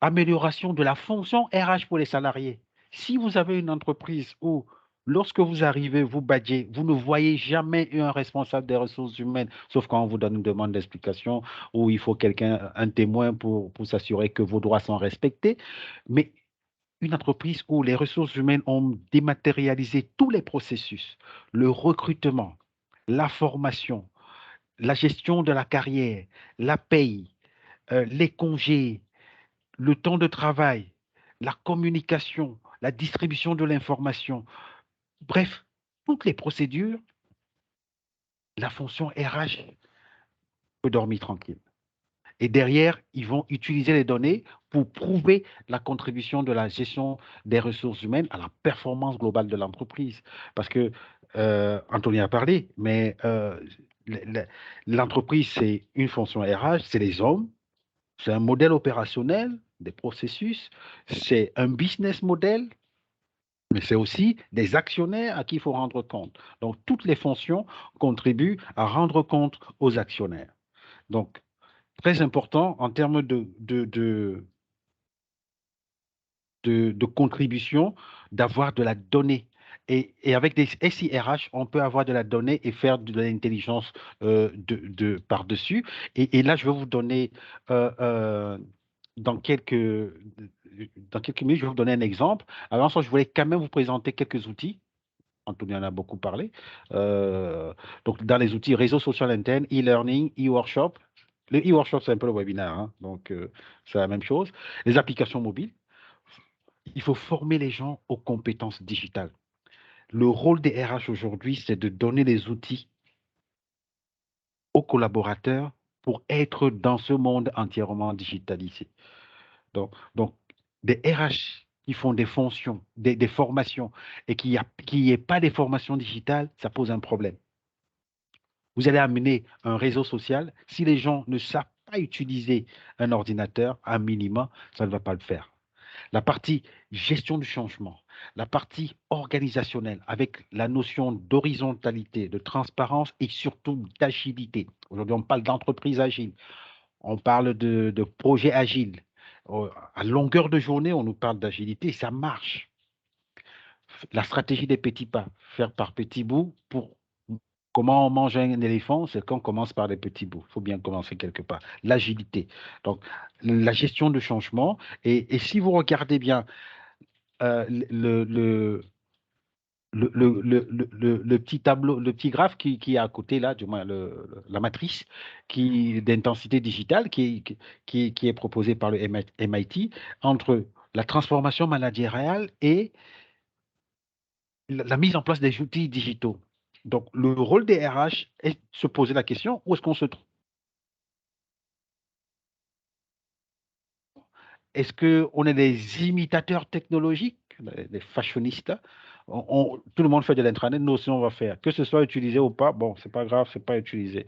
Speaker 2: amélioration de la fonction RH pour les salariés. Si vous avez une entreprise où, lorsque vous arrivez, vous badgez, vous ne voyez jamais un responsable des ressources humaines, sauf quand on vous donne une demande d'explication où il faut un témoin pour s'assurer que vos droits sont respectés. Mais une entreprise où les ressources humaines ont dématérialisé tous les processus, le recrutement, la formation, la gestion de la carrière, la paye, les congés, le temps de travail, la communication, la distribution de l'information, bref, toutes les procédures, la fonction RH peut dormir tranquille. Et derrière, ils vont utiliser les données pour prouver la contribution de la gestion des ressources humaines à la performance globale de l'entreprise. Parce que, Anthony a parlé, mais l'entreprise, c'est une fonction RH, c'est les hommes, c'est un modèle opérationnel, des processus, c'est un business model, mais c'est aussi des actionnaires à qui il faut rendre compte. Donc, toutes les fonctions contribuent à rendre compte aux actionnaires. Donc, très important en termes de contribution d'avoir de la donnée. Et avec des SIRH, on peut avoir de la donnée et faire de l'intelligence par-dessus. Et là, je vais vous donner, euh, euh, dans quelques, dans quelques minutes, je vais vous donner un exemple. Avant ça, je voulais quand même vous présenter quelques outils. Anthony en a beaucoup parlé. Euh, donc, dans les outils réseaux sociaux internes, e-learning, e-workshop. Le e-workshop, c'est un peu le webinaire, hein, donc c'est la même chose. Les applications mobiles. Il faut former les gens aux compétences digitales. Le rôle des RH aujourd'hui, c'est de donner les outils aux collaborateurs pour être dans ce monde entièrement digitalisé. Donc des RH qui font des fonctions, des formations, et qu'il n'y ait pas des formations digitales, ça pose un problème. Vous allez amener un réseau social. Si les gens ne savent pas utiliser un ordinateur, un minimum, ça ne va pas le faire. La partie gestion du changement, la partie organisationnelle avec la notion d'horizontalité, de transparence et surtout d'agilité. Aujourd'hui, on parle d'entreprise agile, on parle de projet agile. À longueur de journée, on nous parle d'agilité et ça marche. La stratégie des petits pas, faire par petits bouts pour comment on mange un éléphant, c'est qu'on commence par des petits bouts. Il faut bien commencer quelque part. L'agilité. Donc, la gestion de changement. Et si vous regardez bien le petit tableau, le petit graphe qui est à côté là, du moins la matrice d'intensité digitale qui est proposée par le MIT entre la transformation managériale et la mise en place des outils digitaux. Donc, le rôle des RH est de se poser la question, où est-ce qu'on se trouve? Est-ce qu'on est des imitateurs technologiques, des fashionistes? Tout le monde fait de l'intranet, nous aussi on va faire. Que ce soit utilisé ou pas, bon, c'est pas grave, c'est pas utilisé.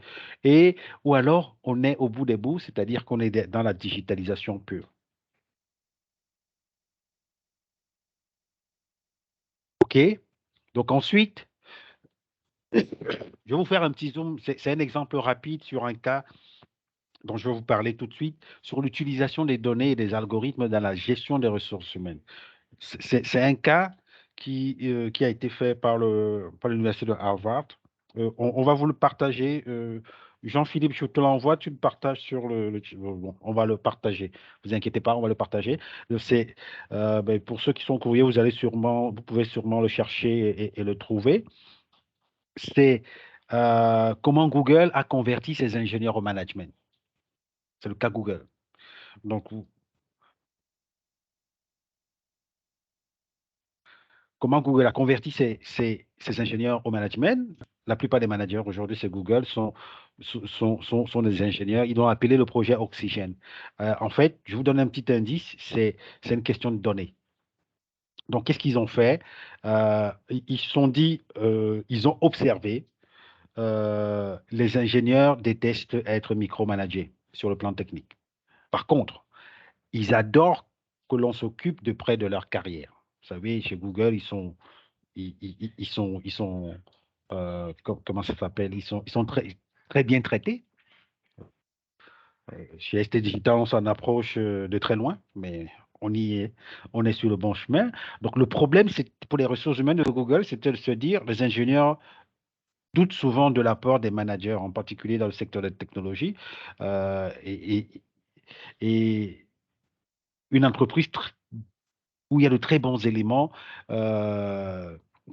Speaker 2: Ou alors, on est au bout des bouts, c'est-à-dire qu'on est dans la digitalisation pure. OK? Donc ensuite, je vais vous faire un petit zoom. C'est un exemple rapide sur un cas dont je vais vous parler tout de suite, sur l'utilisation des données et des algorithmes dans la gestion des ressources humaines. C'est un cas qui a été fait par l'Université de Harvard. On va vous le partager. Jean-Philippe, je te l'envoie, tu le partages sur bon, on va le partager. Ne vous inquiétez pas, on va le partager. Pour ceux qui sont curieux, vous pouvez sûrement le chercher et le trouver. C'est comment Google a converti ses ingénieurs au management. C'est le cas Google. Donc, comment Google a converti ses ingénieurs au management. La plupart des managers aujourd'hui, c'est Google, sont des ingénieurs. Ils ont appelé le projet Oxygène. En fait, je vous donne un petit indice, c'est une question de données. Donc, qu'est-ce qu'ils ont fait? Ils se sont dit, ils ont observé, les ingénieurs détestent être micromanagés sur le plan technique. Par contre, ils adorent que l'on s'occupe de près de leur carrière. Vous savez, chez Google, ils sont comment ça s'appelle? Ils sont très, très bien traités. Chez ST Digital, on s'en approche de très loin, mais on est sur le bon chemin. Donc, le problème, c'est pour les ressources humaines de Google, c'était de se dire, les ingénieurs doutent souvent de l'apport des managers, en particulier dans le secteur de la technologie. Euh, et, et- et une entreprise où il y a de très bons éléments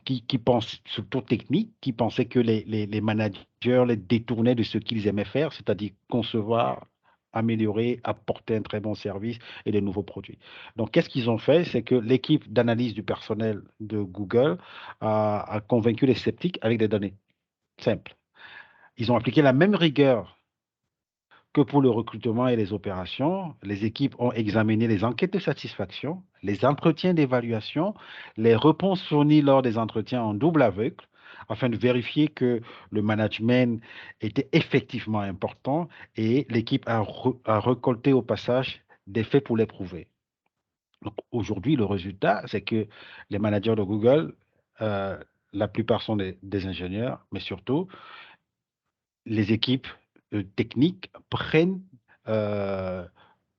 Speaker 2: qui pensent, surtout techniques, qui pensaient que les managers les détournaient de ce qu'ils aimaient faire, c'est-à-dire concevoir, améliorer, apporter un très bon service et des nouveaux produits. Donc, qu'est-ce qu'ils ont fait? C'est que l'équipe d'analyse du personnel de Google a convaincu les sceptiques avec des données simples. Ils ont appliqué la même rigueur que pour le recrutement et les opérations. Les équipes ont examiné les enquêtes de satisfaction, les entretiens d'évaluation, les réponses fournies lors des entretiens en double aveugle, afin de vérifier que le management était effectivement important et l'équipe a récolté au passage des faits pour les prouver. Donc aujourd'hui, le résultat, c'est que les managers de Google, la plupart sont des ingénieurs, mais surtout, les équipes techniques prennent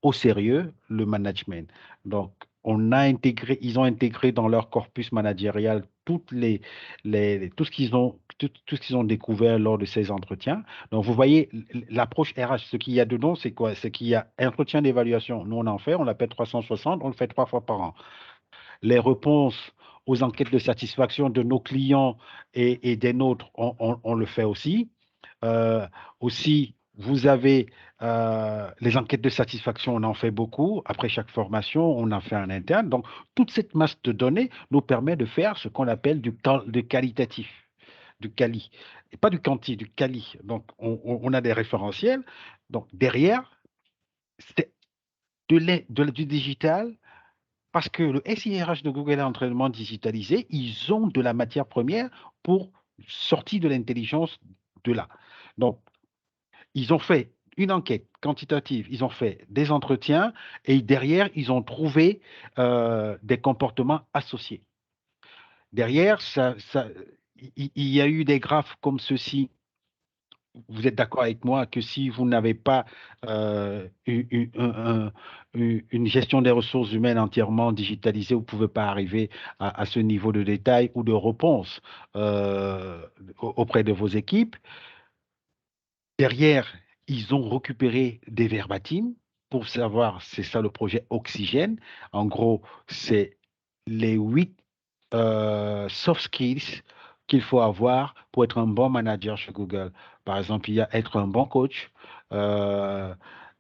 Speaker 2: au sérieux le management. Donc, ils ont intégré dans leur corpus managérial tout ce qu'ils ont découvert lors de ces entretiens. Donc, vous voyez, l'approche RH, ce qu'il y a dedans, c'est quoi? C'est qu'il y a entretien d'évaluation. Nous, on en fait, on l'appelle 360, on le fait 3 fois par an. Les réponses aux enquêtes de satisfaction de nos clients et des nôtres, on le fait aussi. Aussi, vous avez les enquêtes de satisfaction, on en fait beaucoup. Après chaque formation, on en fait en interne. Donc, toute cette masse de données nous permet de faire ce qu'on appelle du qualitatif, du quali. Et pas du quanti, du quali. Donc, on a des référentiels. Donc, derrière, c'est du digital parce que le SIRH de Google est entraînement digitalisé, ils ont de la matière première pour sortir de l'intelligence de là. Donc, ils ont fait une enquête quantitative, ils ont fait des entretiens et derrière, ils ont trouvé des comportements associés. Derrière, il y a eu des graphes comme ceci. Vous êtes d'accord avec moi que si vous n'avez pas une gestion des ressources humaines entièrement digitalisée, vous ne pouvez pas arriver à ce niveau de détail ou de réponse auprès de vos équipes. Derrière, ils ont récupéré des verbatims pour savoir, c'est ça le projet Oxygène. En gros, c'est les 8 soft skills qu'il faut avoir pour être un bon manager chez Google. Par exemple, il y a être un bon coach, euh,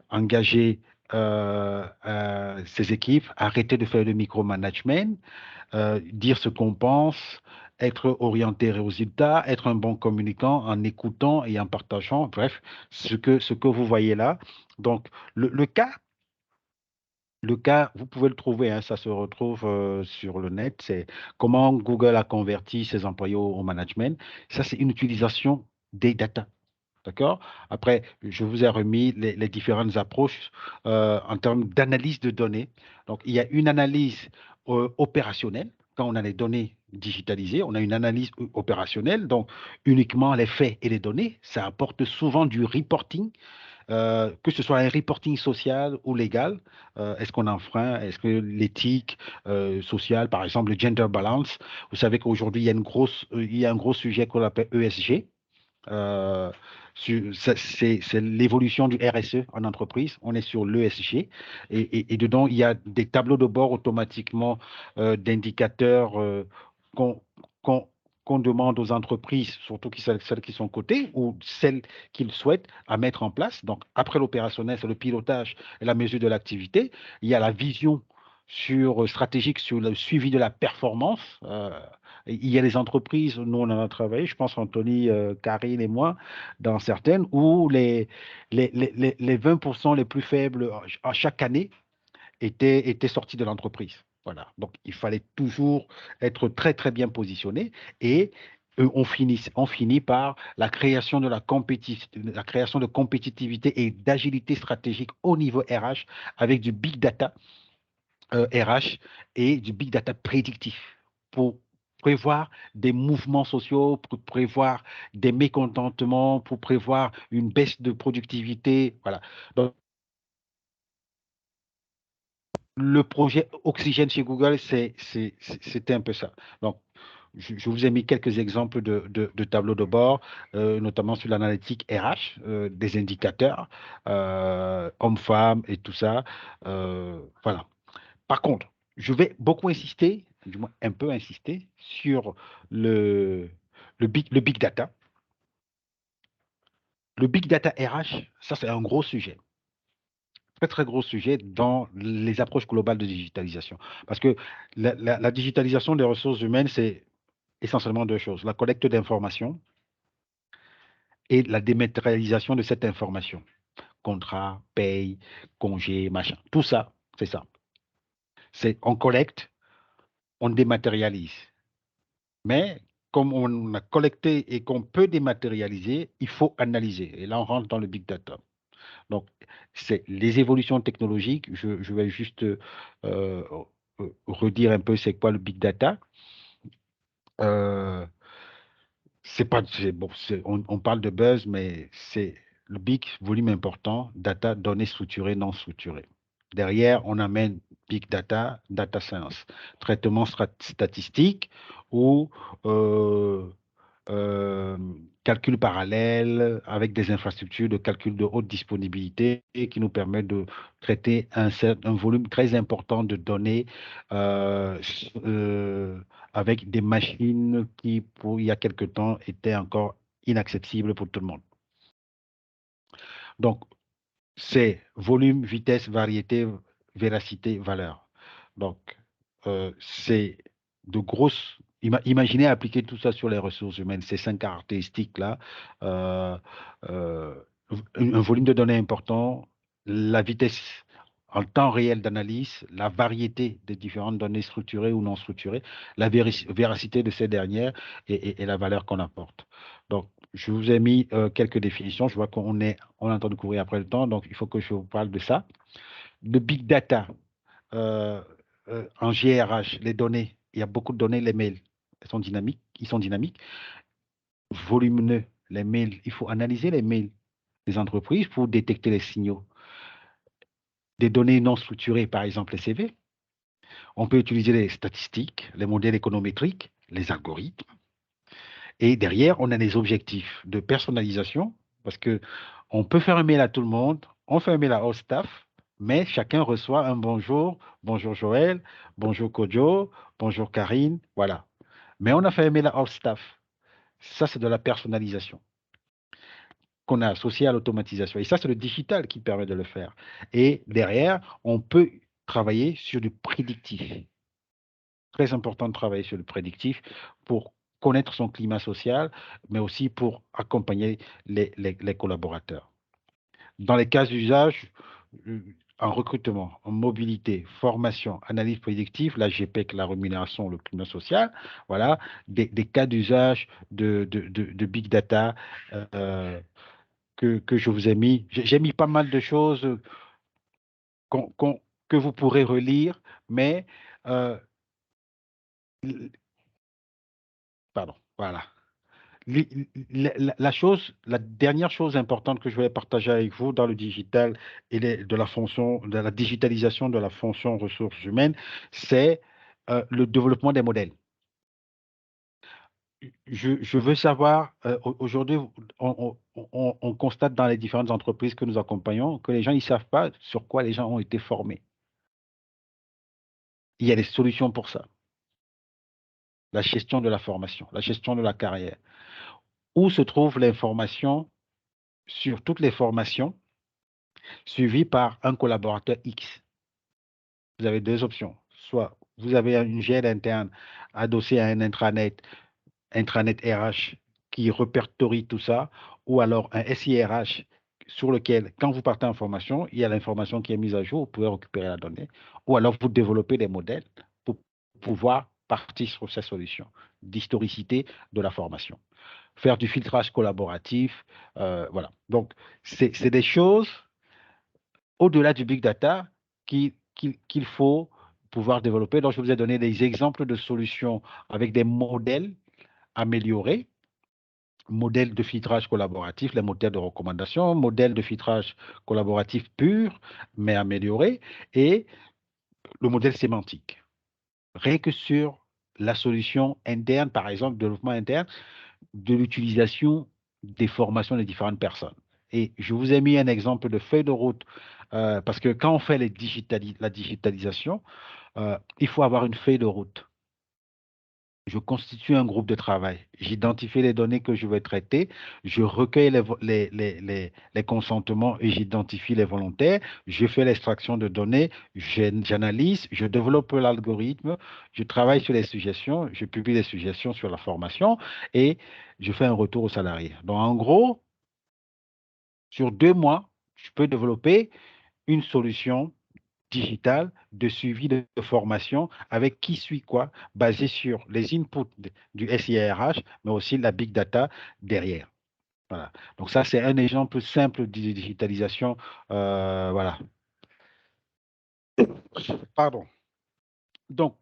Speaker 2: engager ses équipes, arrêter de faire le micromanagement, dire ce qu'on pense, être orienté aux résultats, être un bon communicant en écoutant et en partageant, bref, ce que vous voyez là. Donc, le cas, vous pouvez le trouver, hein, ça se retrouve sur le net, c'est comment Google a converti ses employés au management. Ça, c'est une utilisation des data. D'accord? Après, je vous ai remis les différentes approches en termes d'analyse de données. Donc, il y a une analyse opérationnelle. Quand on a les données digitalisées, on a une analyse opérationnelle, donc uniquement les faits et les données. Ça apporte souvent du reporting, que ce soit un reporting social ou légal. Est-ce qu'on enfreint? Est-ce que l'éthique sociale, par exemple, le gender balance, vous savez qu'aujourd'hui, il y a un gros sujet qu'on appelle ESG. Euh, c'est l'évolution du RSE en entreprise. On est sur l'ESG et dedans, il y a des tableaux de bord automatiquement d'indicateurs qu'on qu'on- qu'on demande aux entreprises, surtout celles qui sont cotées ou celles qu'ils souhaitent à mettre en place. Donc, après l'opérationnel, c'est le pilotage et la mesure de l'activité. Il y a la vision stratégique sur le suivi de la performance. Il y a des entreprises, nous on en a travaillé, je pense Anthony, Karine et moi, dans certaines, où les 20% les plus faibles à chaque année étaient sortis de l'entreprise. Voilà. Donc il fallait toujours être très très bien positionné et on finit par la création de compétitivité et d'agilité stratégique au niveau RH avec du big data RH et du big data prédictif pour prévoir des mouvements sociaux, pour prévoir des mécontentements, pour prévoir une baisse de productivité. Voilà. Donc, le projet Oxygène chez Google, c'était un peu ça. Donc, je vous ai mis quelques exemples de tableaux de bord, notamment sur l'analytique RH, des indicateurs, hommes-femmes et tout ça. Voilà. Par contre, je vais beaucoup insister, du moins un peu insister, sur le, le big data. Le big data RH, ça c'est un gros sujet, très très gros sujet dans les approches globales de digitalisation. Parce que la digitalisation des ressources humaines, c'est essentiellement 2 choses, la collecte d'informations et la dématérialisation de cette information. Contrat, paye, congé, machin, tout ça, c'est ça. C'est on collecte, on dématérialise. Mais comme on a collecté et qu'on peut dématérialiser, il faut analyser. Et là, on rentre dans le big data. Donc, c'est les évolutions technologiques. Je vais juste redire un peu c'est quoi le big data. Euh, c'est pas, bon, on parle de buzz, mais c'est le big, volume important, data, données structurées, non structurées. Derrière, on amène big data, data science, traitement statistique ou euh, calcul parallèle avec des infrastructures de calcul de haute disponibilité et qui nous permettent de traiter un volume très important de données avec des machines qui, il y a quelque temps, étaient encore inaccessibles pour tout le monde. Donc, c'est volume, vitesse, variété, véracité, valeur. Donc, c'est de grosses. Imaginez appliquer tout ça sur les ressources humaines, ces 5 caractéristiques-là. euh, euh, un volume de données important, la vitesse en temps réel d'analyse, la variété des différentes données structurées ou non structurées, la véracité de ces dernières et la valeur qu'on apporte. Donc, je vous ai mis quelques définitions. Je vois on est en train de courir après le temps, donc il faut que je vous parle de ça. Le big data, euh, en GRH, les données, il y a beaucoup de données, les mails, ils sont dynamiques, volumineux, les mails, il faut analyser les mails des entreprises pour détecter les signaux. Des données non structurées, par exemple les CV, on peut utiliser les statistiques, les modèles économétriques, les algorithmes. Et derrière, on a des objectifs de personnalisation parce que on peut faire un mail à tout le monde, on fait un mail à all staff, mais chacun reçoit un bonjour, bonjour Joël, bonjour Kojo, bonjour Karine, voilà. Mais on a fait un mail à all staff. Ça, c'est de la personnalisation qu'on a associée à l'automatisation. Et ça, c'est le digital qui permet de le faire. Et derrière, on peut travailler sur du prédictif. Très important de travailler sur le prédictif pour connaître son climat social, mais aussi pour accompagner les collaborateurs. Dans les cas d'usage, en recrutement, en mobilité, formation, analyse prédictive, la GPEC, la rémunération, le climat social, voilà, des cas d'usage de big data que je vous ai mis. J'ai mis pas mal de choses que vous pourrez relire, mais pardon, voilà. La dernière chose importante que je voulais partager avec vous dans le digital et de la digitalisation de la fonction ressources humaines, c'est le développement des modèles. Je veux savoir, aujourd'hui, on constate dans les différentes entreprises que nous accompagnons que les gens, ils ne savent pas sur quoi les gens ont été formés. Il y a des solutions pour ça. La gestion de la formation, la gestion de la carrière. Où se trouve l'information sur toutes les formations suivi par un collaborateur X. Vous avez deux options. Soit vous avez une GL interne adossée à un intranet RH qui répertorie tout ça, ou alors un SIRH sur lequel, quand vous partez en formation, il y a l'information qui est mise à jour, vous pouvez récupérer la donnée, ou alors vous développez des modèles pour pouvoir partir sur ces solutions d'historicité de la formation. Faire du filtrage collaboratif, voilà. Donc, c'est des choses au-delà du big data qu'il faut pouvoir développer. Donc, je vous ai donné des exemples de solutions avec des modèles améliorés, modèles de filtrage collaboratif, les moteurs de recommandation, modèles de filtrage collaboratif pur, mais amélioré, et le modèle sémantique. Rien que sur la solution interne, par exemple, développement interne, de l'utilisation des formations des différentes personnes. Et je vous ai mis un exemple de feuille de route parce que quand on fait la digitalisation, il faut avoir une feuille de route. Je constitue un groupe de travail. J'identifie les données que je vais traiter. Je recueille les consentements et j'identifie les volontaires. Je fais l'extraction de données. J'analyse. Je développe l'algorithme. Je travaille sur les suggestions. Je publie les suggestions sur la formation et je fais un retour aux salariés. Donc, en gros, sur 2 mois, je peux développer une solution digital de suivi de formation avec qui suit quoi, basé sur les inputs du SIRH, mais aussi la big data derrière. Voilà. Donc ça, c'est un exemple simple de digitalisation. Voilà. Pardon. Donc,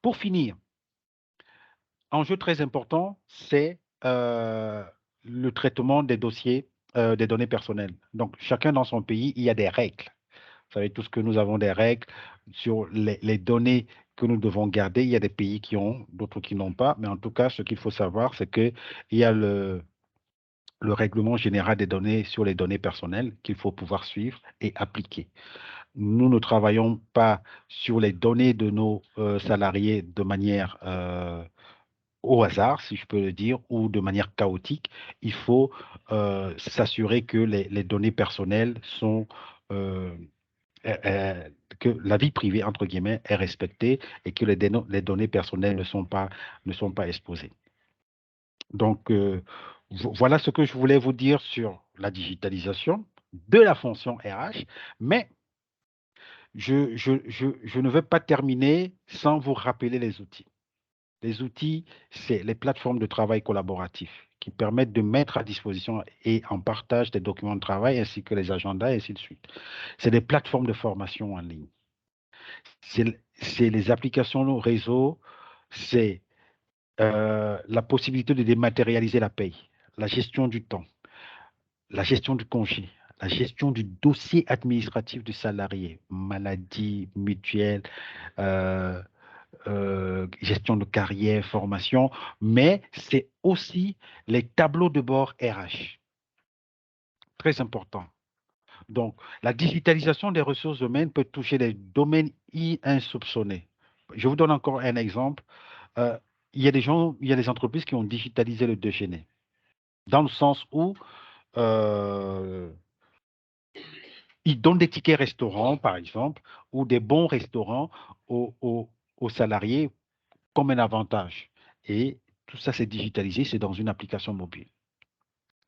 Speaker 2: pour finir, enjeu très important, c'est le traitement des dossiers des données personnelles. Donc, chacun dans son pays, il y a des règles. Vous savez tous que nous avons des règles sur les données que nous devons garder. Il y a des pays qui ont, d'autres qui n'ont pas. Mais en tout cas, ce qu'il faut savoir, c'est qu'il y a le règlement général des données sur les données personnelles qu'il faut pouvoir suivre et appliquer. Nous ne travaillons pas sur les données de nos salariés de manière au hasard, si je peux le dire, ou de manière chaotique. Il faut s'assurer que les données personnelles sont, que la vie privée, entre guillemets, est respectée et que les données personnelles ne sont pas exposées. Donc, voilà ce que je voulais vous dire sur la digitalisation de la fonction RH, mais je ne vais pas terminer sans vous rappeler les outils. Les outils, c'est les plateformes de travail collaboratif qui permettent de mettre à disposition et en partage des documents de travail ainsi que les agendas et ainsi de suite. C'est des plateformes de formation en ligne. C'est les applications réseau, c'est la possibilité de dématérialiser la paye, la gestion du temps, la gestion du congé, la gestion du dossier administratif du salarié, maladie, mutuelle, euh, gestion de carrière, formation, mais c'est aussi les tableaux de bord RH. Très important. Donc, la digitalisation des ressources humaines peut toucher des domaines insoupçonnés. Je vous donne encore un exemple. Euh, il y a des entreprises qui ont digitalisé le déjeuner, dans le sens où ils donnent des tickets restaurants, par exemple, ou des bons restaurants aux salariés comme un avantage. Et tout ça, c'est digitalisé, c'est dans une application mobile.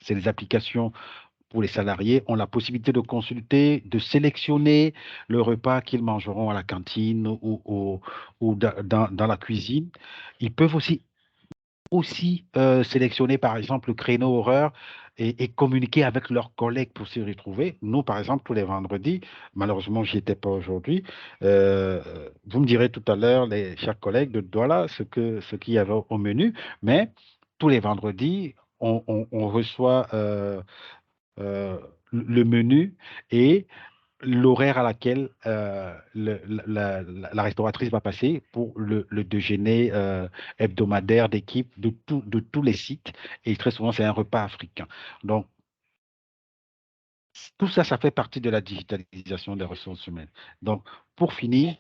Speaker 2: C'est les applications pour les salariés ont la possibilité de consulter, de sélectionner le repas qu'ils mangeront à la cantine ou dans la cuisine. Ils peuvent aussi sélectionner, par exemple, le créneau horaire et communiquer avec leurs collègues pour se retrouver. Nous, par exemple, tous les vendredis, malheureusement, je n'y étais pas aujourd'hui, vous me direz tout à l'heure, les chers collègues, de voilà ce qu'il y avait au menu, mais tous les vendredis, on reçoit le menu et l'horaire à laquelle la restauratrice va passer pour le déjeuner hebdomadaire d'équipe de tous les sites. Et très souvent, c'est un repas africain. Donc, tout ça, ça fait partie de la digitalisation des ressources humaines. Donc, pour finir,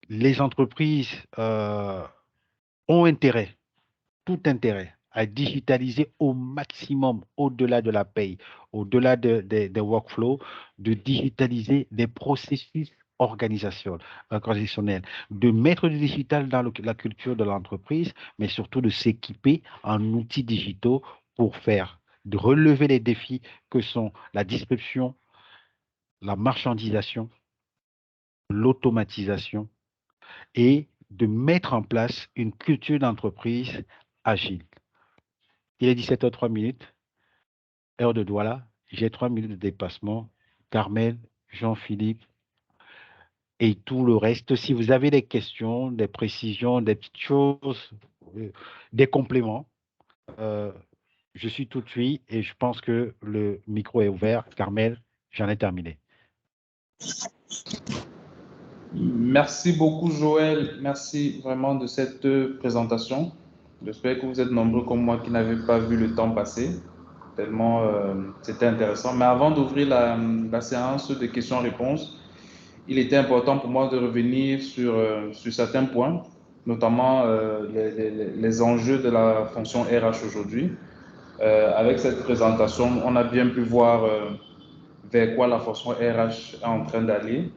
Speaker 2: les entreprises ont intérêt, tout intérêt à digitaliser au maximum, au-delà de la paye, au-delà des workflows, de digitaliser des processus organisationnels, de mettre du digital dans la culture de l'entreprise, mais surtout de s'équiper en outils digitaux pour de relever les défis que sont la distribution, la marchandisation, l'automatisation et de mettre en place une culture d'entreprise agile. Il est 17h03, heure de Douala. J'ai 3 minutes de dépassement. Carmel, Jean-Philippe et tout le reste. Si vous avez des questions, des précisions, des petites choses, des compléments, je suis tout de suite et je pense que le micro est ouvert. Carmel, j'en ai terminé.
Speaker 1: Merci beaucoup, Joël. Merci vraiment de cette présentation. J'espère que vous êtes nombreux comme moi qui n'avaient pas vu le temps passer, tellement c'était intéressant. Mais avant d'ouvrir la séance de questions-réponses, il était important pour moi de revenir sur certains points, notamment les enjeux de la fonction RH aujourd'hui. Avec cette présentation, on a bien pu voir vers quoi la fonction RH est en train d'aller,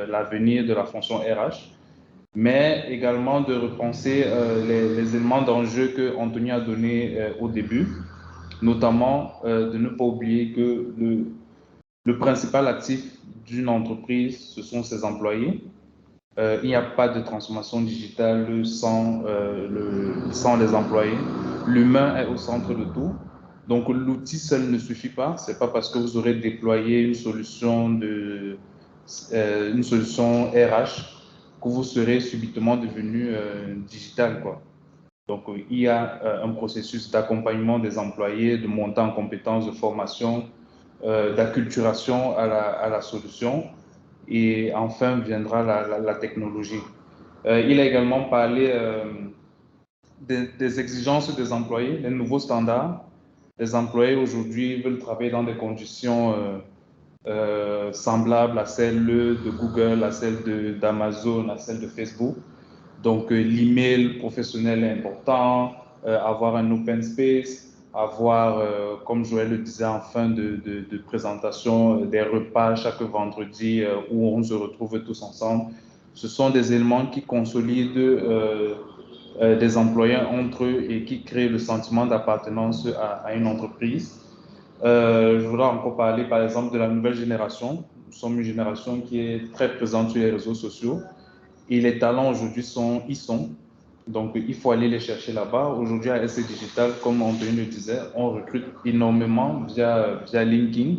Speaker 1: l'avenir de la fonction RH, mais également de repenser les éléments d'enjeu que Anthony a donné au début, notamment de ne pas oublier que le principal actif d'une entreprise, ce sont ses employés. Il n'y a pas de transformation digitale sans les employés. L'humain est au centre de tout. Donc l'outil seul ne suffit pas. C'est pas parce que vous aurez déployé une solution RH que vous serez subitement devenu digital, quoi. Donc il y a un processus d'accompagnement des employés, de montée en compétences, de formation, d'acculturation à la solution. Et enfin viendra la technologie. Il a également parlé des exigences des employés, les nouveaux standards. Les employés aujourd'hui veulent travailler dans des conditions semblables à celles de Google, à celles d'Amazon, à celles de Facebook. Donc, l'email professionnel est important, avoir un open space, avoir, comme Joël le disait en fin de présentation, des repas chaque vendredi où on se retrouve tous ensemble. Ce sont des éléments qui consolident des employés entre eux et qui créent le sentiment d'appartenance à une entreprise. Je voudrais encore parler, par exemple, de la nouvelle génération. Nous sommes une génération qui est très présente sur les réseaux sociaux. Et les talents aujourd'hui y sont. Donc, il faut aller les chercher là-bas. Aujourd'hui, à SC Digital, comme Anthony le disait, on recrute énormément via LinkedIn.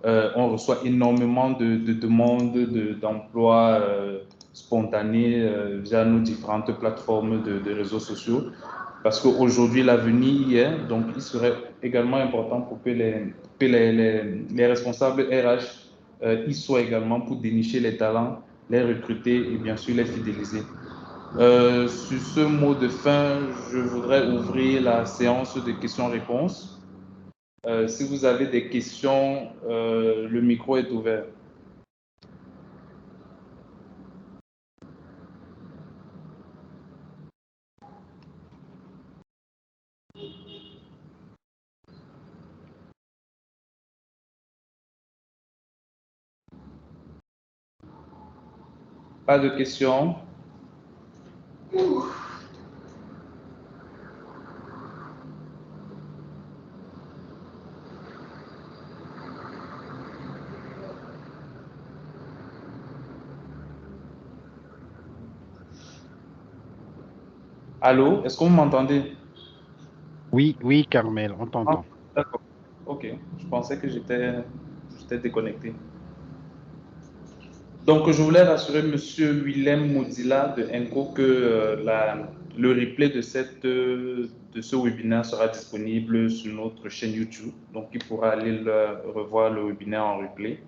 Speaker 1: On reçoit énormément de demandes d'emploi spontanées via nos différentes plateformes de réseaux sociaux. Parce qu'aujourd'hui, l'avenir y est. Donc, il serait également important pour que les responsables RH y soient également pour dénicher les talents, les recruter et bien sûr les fidéliser. Sur ce mot de fin, je voudrais ouvrir la séance de questions-réponses. Si vous avez des questions, le micro est ouvert. Pas de questions? Allô, est-ce que vous m'entendez?
Speaker 2: Oui, oui, Carmel, on t'entend.
Speaker 1: D'accord. Ok, je pensais que j'étais déconnecté. Donc, je voulais rassurer M. Willem Moudila de ENCO que le replay de ce webinaire sera disponible sur notre chaîne YouTube. Donc, il pourra aller revoir le webinaire en replay.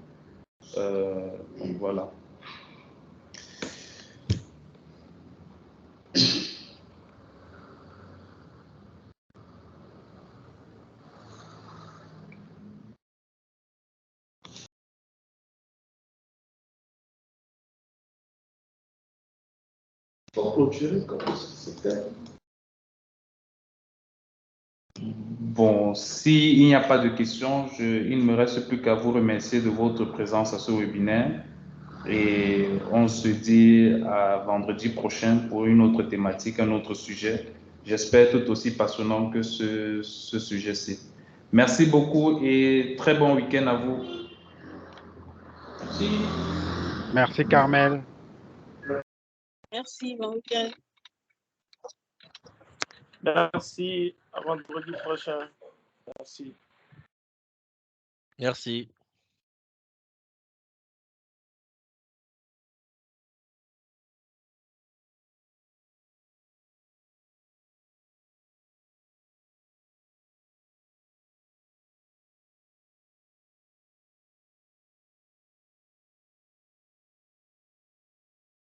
Speaker 1: Donc, voilà. Bon, s'il n'y a pas de questions, il ne me reste plus qu'à vous remercier de votre présence à ce webinaire. Et on se dit à vendredi prochain pour une autre thématique, un autre sujet. J'espère tout aussi passionnant que ce sujet-ci. Merci beaucoup et très bon week-end à vous.
Speaker 3: Merci.
Speaker 2: Merci, Carmel.
Speaker 4: Merci, bon week-end.
Speaker 5: Merci, à vendredi prochain. Merci.
Speaker 6: Merci.